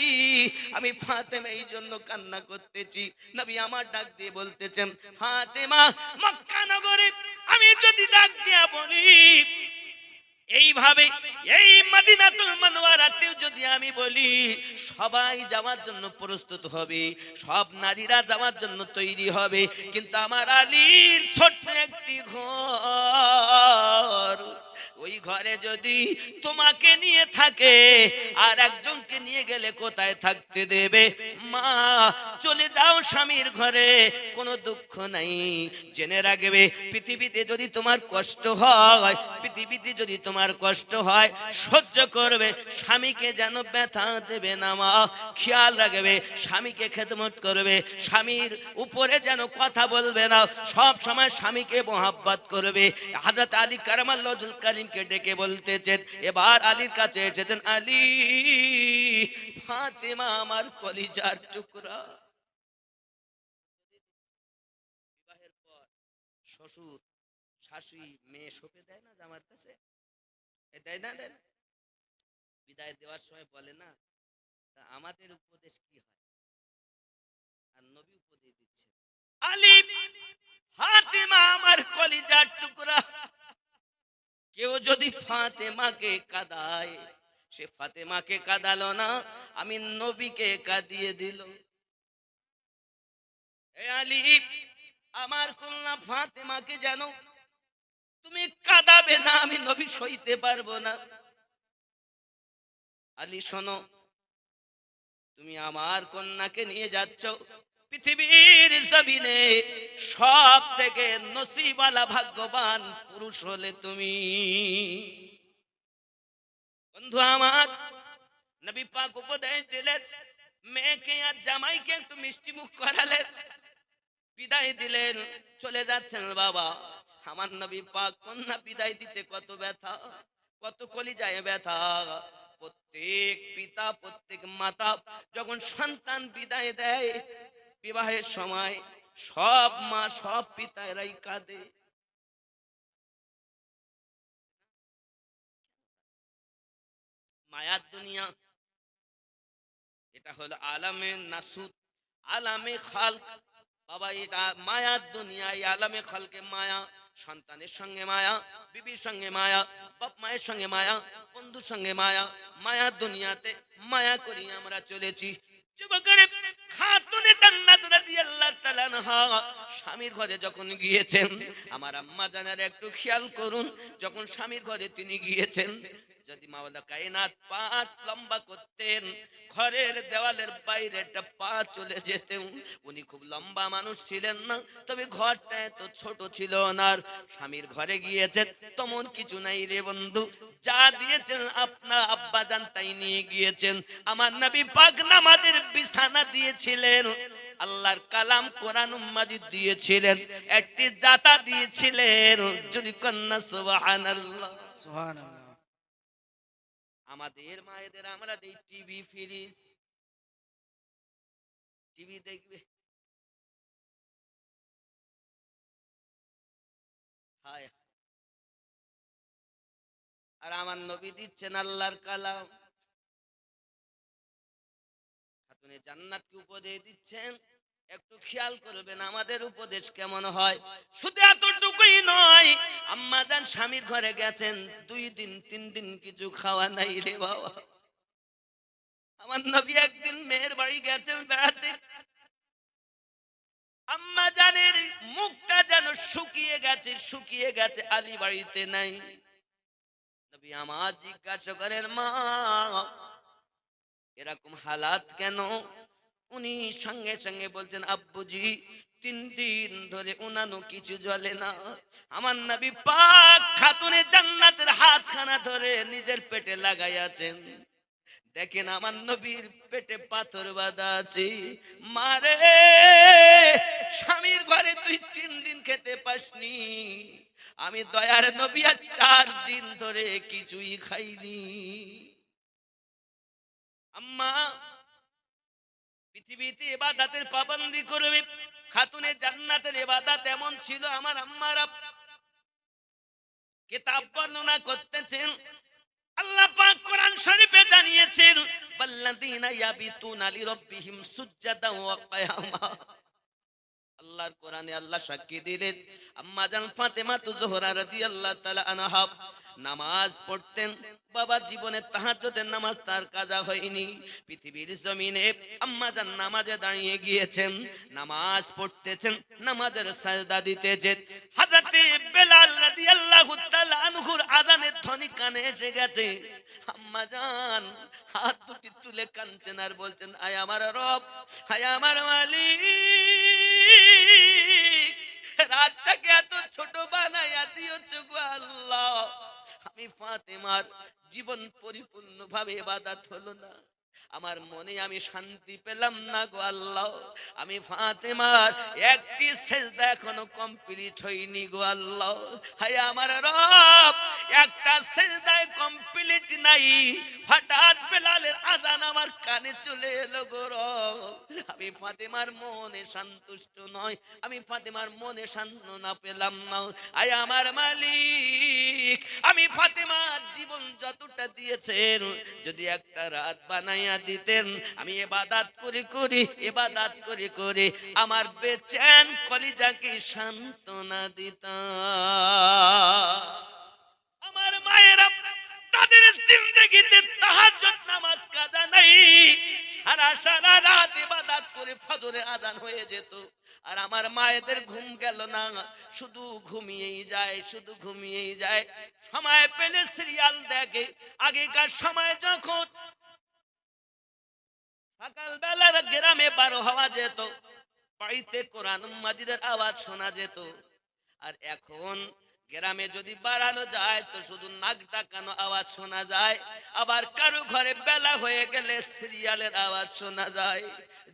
আমি ফাতেমা এই জন্য কান্না করতেছি। নবী আমার ডাক দিয়ে বলতেছেন, ফাতেমা মক্কা নগরে আমি যদি ডাক দিয়া বলি, এইভাবে এই মদিনাতুল মুনাওয়ারাতেও যদি আমি বলি, সবাই যাওয়ার জন্য প্রস্তুত হবে, সব নারীরা যাওয়ার জন্য তৈরি হবে, কিন্তু আমার আলীর ছোট্ট একটি ঘর, ওই ঘরে যদি তোমাকে নিয়ে থাকে আর একজনকে নিয়ে গেলে কোথায় থাকতে দেবে? মা চলে যাও স্বামীর ঘরে, কোনো দুঃখ নাই। জেনে রাখবে, পৃথিবীতে যদি তোমার কষ্ট হয়, পৃথিবীতে যদি তোমার কষ্ট হয়, সহ্য করবে, স্বামীকে যেন ব্যথা দেবে না মা। খেয়াল রাখবে, স্বামীকে খেদমত করবে, স্বামীর উপরে যেন কথা বলবে না, সব সময় স্বামীকে মোহাব্বত করবে। হযরত আলী কারামাল্লাহুল কারীমকে ডেকে বলতেছেন, এবার আলীর কাছে এসেছেন, আলী ফাতেমা আমার কলিজার টুকরা। বিবাহের পর শ্বশুর শাশুড়ি মেয়ে সঁপে দেয় না জামার কাছে, দেয় না, দেয় না? বিদায় দেওয়ার সময় বলে না, তা আমাদের উপদেশ কি হয়? আর নবী উপদেশ দিচ্ছে, আলী ফাতেমা আমার কলিজার টুকরা। কেউ যদি ফাতেমাকে কাঁদায়, সে ফাতেমাকে কাঁদালো না, আমি নবীকে কাঁদিয়ে দিল। এ আলী, আমার কন্যা ফাতেমাকে জানো তুমি কাঁদাবে না, আমি নবী সইতে পারবো না। আলী শোনো, তুমি আমার কন্যাকে নিয়ে যাচ্ছ, পৃথিবীর জমিনে সব থেকে নসিবওয়ালা ভাগ্যবান পুরুষ হলে তুমি। বন্ধু আমার, নবী পাক উপদেশ দিলেন, মেয়েকে আর জামাইকে একটু মিষ্টি মুখ করালেন, বিদায় দিলেন, চলে যাচ্ছেন বাবা। আমার নবী পাক কন্যা বিদায় দিতে কত ব্যথা, কত কলিজায় ব্যথা। প্রত্যেক পিতা, প্রত্যেক মাতা যখন সন্তান বিদায় দেয় বিবাহের সময়, সব মা, সব পিতা এরাই কাঁদে। মায়ার দুনিয়া, এটা হলো আলামে নাসুত, আলামে খালক। বাবা এটা মায়ার দুনিয়া, এই আলামে খালকে মায়া, সন্তানের সঙ্গে মায়া, বিবির সঙ্গে মায়া, বাপ মায়ের সঙ্গে মায়া, বন্ধুর সঙ্গে মায়া। মায়ার দুনিয়াতে মায়া করি আমরা চলেছি। যুবকের খাতুনে জান্নাত রাদিয়াল্লাহু তাআলা আনহা স্বামীর ঘরে যখন গিয়েছেন, আমার আম্মা জানের একটু খেয়াল করুন, যখন স্বামীর ঘরে তিনি গিয়েছেন, যদি মাওলা কায়নাত পা লম্বা করতেন, ঘরের দেওয়ালের বাইরে একটা পা চলে যেতেন। উনি খুব লম্বা মানুষ ছিলেন না, তবে ঘরটা এত ছোট ছিল না। স্বামীর ঘরে গিয়েছেন, তেমন কিছু নাই রে বন্ধু, যা দিয়েছেন আপনার আব্বা জান তাই নিয়ে গিয়েছেন। আমার নবী পাক নামাজের বিছানা দিয়েছিলেন, আল্লাহর কালাম কোরআন মাজিদ দিয়েছিলেন, একটি জাতা দিয়েছিলেন। যদি কন্যা সুবহানাল্লাহ। সুবহানাল্লাহ। আমাদের মায়েদের আমরা দেই টিভি, ফ্রিজ, টিভি দেখবে, হায়, আর আমার নবী দিচ্ছেন আল্লাহর কালাম। খাতুনে জান্নাতকে উপদেশ দিচ্ছেন, একটু খেয়াল করবেন আমাদের উপদেশ কেমন হয়। শুধু এতটুকুই নয়, আম্মা জান স্বামীর ঘরে গেছেন, 2 দিন 3 দিন কিছু খাওয়া নাই রে বাবা। আমার নবী একদিন মেয়ের বাড়ি গেছেন বেড়াতে, আম্মা জানের মুখটা যেন শুকিয়ে গেছে, আলী বাড়িতে নাই। নবী আমার জিজ্ঞাসা করেন, মা এরকম হালাত কেন? উনি সঙ্গে সঙ্গে বলছেন, আব্বুজি 3 দিন ধরে উনানো কিছু জ্বলে না। আমার নবী পাক খাতুনে জান্নাতের হাতখানা ধরে নিজের পেটে লাগাইয়াছেন। দেখেন আমার নবীর পেটে পাথর বাঁধা আছে। মারে, স্বামীর ঘরে তুই 3 দিন খেতে পাসনি, আমি দয়ার নবী আর 4 দিন ধরে কিছুই খাইনি। আম্মা পৃথিবীতে ইবাদতের পাবন্দি করবে, খাতুনে জান্নাতের ইবাদত এমন ছিল। আমার আম্মারা কিতাব বর্ণনা করতেছেন, আল্লাহ পাক কোরআন শরীফে জানিয়েছেন, ওয়াল্লাযীনা ইয়াবিতুনা লিরাব্বিহিম সুজদান ওয়া কিয়ামা। আল্লাহর কোরআনে আল্লাহ সাক্ষী দিলেন, আম্মা জান ফাতেমা জোহরা রাদিয়াল্লাহু তাআলা আনহা নামাজ পড়তেন। বাবা জীবনে তাহাজ্জুদের নামাজ তার কাজা হয়নি। পৃথিবীর জমিনে আম্মা জান নামাজে দাঁড়িয়ে গিয়েছেন, নামাজ পড়তেছেন, নামাজের সাজদা দিতেছেন। হযরতে বেলাল রাদিয়াল্লাহু তাআলা আনহুর আযানের ধ্বনি কানে এসে গেছে। আম্মা জান হাত দুটি তুলে কাঁদছেন আর বলছেন, আয় আমার রব, আয় আমার মালিক, রাতটাকে এত ছোট বানাইয়া দিয়েছো গো আল্লাহ। আমি ফাতেমার জীবন পরিপূর্ণভাবে ইবাদত হলো না, আমার মনে আমি শান্তি পেলাম না গো আল্লাহ। আমি ফাতেমার একটি সেজদা এখনো কমপ্লিট হয়নি গো আল্লাহ। হায় আমার রব, একটা সেজদায় কমপ্লিট নাই, হঠাৎ বেলালের আযান আমার কানে চলে এলো গো রব। আমি ফাতেমার মনে সন্তুষ্ট নয়, আমি ফাতেমার মনে সান্ত্বনা পেলাম না। আয় আমার মালিক, আমি ফাতেমার জীবন যতটা দিয়েছেন, যদি একটা রাত বানাইয়া দিতেন, আমি ইবাদত করে আমার বেচেন কলিজাকে সান্ত্বনা দিতাম। আমার মায়েরা তাদের জিন্দেগিতে তাহাজ্জুদ নামাজ কাজা নাই, সারা রাত ইবাদত করে ফজরে আযান হয়ে যেত, আর আমার মায়েদের ঘুম গেল না, শুধু ঘুমিয়েই যায়। সময় পেলে সিরিয়াল দেখে। আগেকার সময় যখন সকালবেলার গ্রামে 12 হওয়া যেত, বাড়িতে কোরআন মাজিদের আওয়াজ শোনা যেত। আর এখন গ্রামে যদি বাড়ানো যায় তো শুধু নাক ডাকানো আওয়াজ শোনা যায়, আবার কারো ঘরে বেলা হয়ে গেলে সিরিয়ালের আওয়াজ শোনা যায়।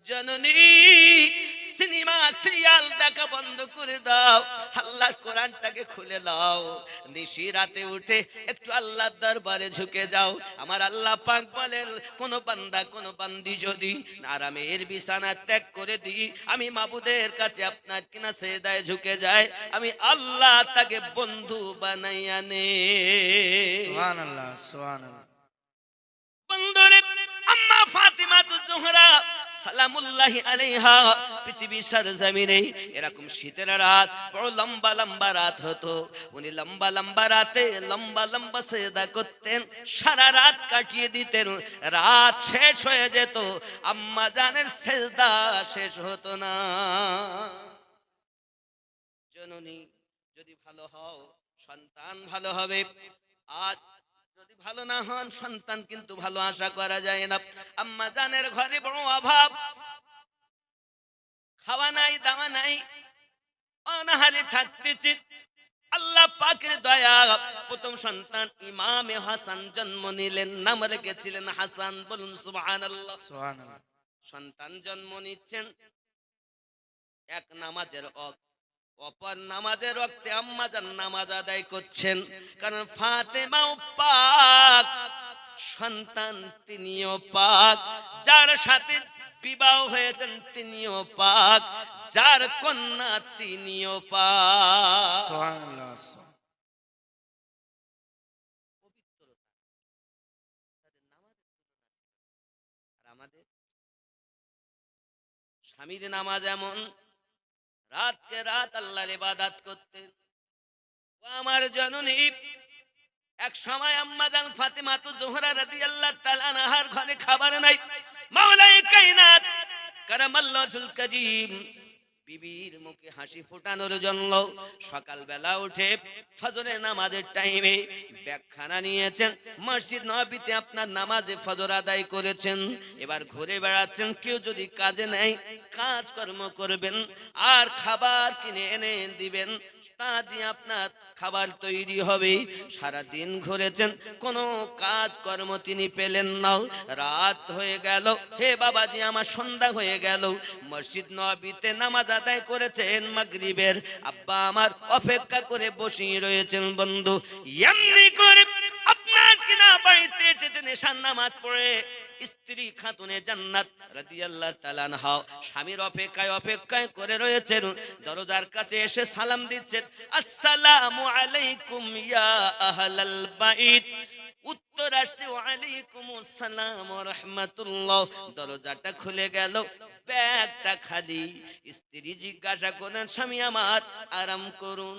জননী, সিনেমা সিরিয়াল দেখা বন্ধ করে দাও, আল্লাহর কোরআনটাকে খুলে দাও। নিশি রাতে উঠে একটু আল্লাহর দরবারে ঝুঁকে যাও। আমার আল্লাহ পাক বলেন, কোন বান্দা কোন বান্দি যদি আরামের বিছানা ত্যাগ করে দিই, আমি মাবুদের কাছে আপনার কিনা সেজদায় ঝুঁকে যায়, আমি আল্লাহ তাকে বন্ধু বানাইয়া নে। সুবহানাল্লাহ। সুবহানাল্লাহ। বন্ধুরে, আম্মা ফাতিমা জোহরা সালামুল্লাহি আলাইহা, পৃথিবী সরজমিনে এরকম শীতের রাত, বড় লম্বা লম্বা রাত হতো। উনি লম্বা লম্বা রাতে লম্বা লম্বা সেজদা করতেন, সারা রাত কাটিয়ে দিতেন। রাত শেষ হয়ে যেত, আম্মা জানের সেজদা শেষ হতো না। জননী, যদি ভালো হও সন্তান ভালো হবে। আজ যদি ভালো না হন সন্তান কিন্তু ভালো আশা করা যায় না। আম্মা জানের ঘরে বড় অভাব, খাওয়া নাই দাওয়া নাই, অনাহারে থাকতেছে। আল্লাহ পাকের দয়া, প্রথম সন্তান ইমামে হাসান জন্ম নিলেন, নাম রেখেছিলেন হাসান। বলুন সুবহানাল্লাহ। সুবহানাল্লাহ। সন্তান জন্ম নিচ্ছেন, এক নামাজের অপর নামাজের রক্তে আম্মাজান নামাজ আদায় করছেন, কারণ ফাতেমাও পাক, সন্তান তিনিও পাক, যার সাথে বিবাহ হয়েছেন তিনিও পাক, যার কন্যা তিনিও পাক। সুবহানাল্লাহ। পবিত্রতা তাদের নামাজের তুলনা। আর আমাদের স্বামীর নামাজ এমন, রাতকে রাত আল্লাহর ইবাদত করতেন। ও আমার জননী, এক সময় আম্মাজান ফাতিমাতু জোহরা রাদিয়াল্লাহু তাআলা আনহার ঘরে খাবার নাই। মাওলায়ে কায়নাত কারামাল্লাহুল কারীম বিবির মুখে হাসি ফোটানোর জন্য সকালবেলা উঠে ফজরের নামাজের টাইমে ব্যাগখানা নিয়েছেন, মসজিদ নববীতে আপনার নামাজে ফজর আদায় করেছেন, এবার ঘুরে বেড়াচ্ছেন। কেউ যদি কাজে নেয়, কাজকর্ম করবেন আর খাবার কিনে এনে দিবেন, তা দিয়ে আপনার খাবার তৈরি হবে। সারা দিন ঘুরেছেন, কোনো কাজকর্ম তিনি পেলেন না। রাত হয়ে গেল, হে বাবাজি আমার সন্ধ্যা হয়ে গেল। মসজিদ নববীতে নামাজ আদায় করেছেন মাগরিবের, আব্বা আমার অপেক্ষা করে বসে রয়েছেন। বন্ধু, এমনি করে আপনার কিনা বাড়িতে এসেছেন এশার নামাজ পড়ে, স্ত্রী খাতুনে জান্নাত রাদিয়াল্লাহু তাআলা আনহা স্বামীর অপেক্ষায় করে রয়েছেন। দরজার কাছে এসে সালাম দিচ্ছেন, আসসালামু আলাইকুম ইয়া আহলাল বাইত। উত্তর আসছে, ওয়ালাইকুম আসসালাম ওয়া রাহমাতুল্লাহ। দরজাটা খুলে গেল, ব্যাগটা খালি। স্ত্রী জিজ্ঞাসা করেন, স্বামী আমার আরাম করুন,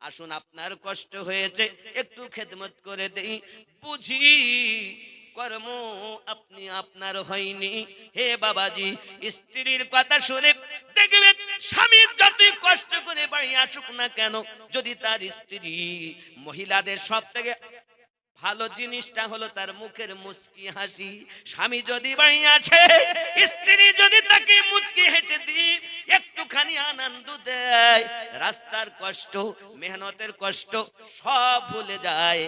আসুন আপনার কষ্ট হয়েছে একটু খেদমত করে দেই, বুঝি কর্ম আপনি আপনার হয়নি। হে বাবাজি, স্ত্রীর কথা শুনে দেখবেন স্বামী যতই কষ্ট করে বাড়ি আসুক না কেন, যদি তার স্ত্রী, মহিলাদের সব থেকে ভালো জিনিসটা হলো তার মুখের মুচকি হাসি। স্বামী যদি বাড়ি আছে, স্ত্রী যদি তাকে মুচকি হেসে দি, একটুখানি আনন্দ দেয়, রাস্তার কষ্ট, মেহনতের কষ্ট সব ভুলে যায়।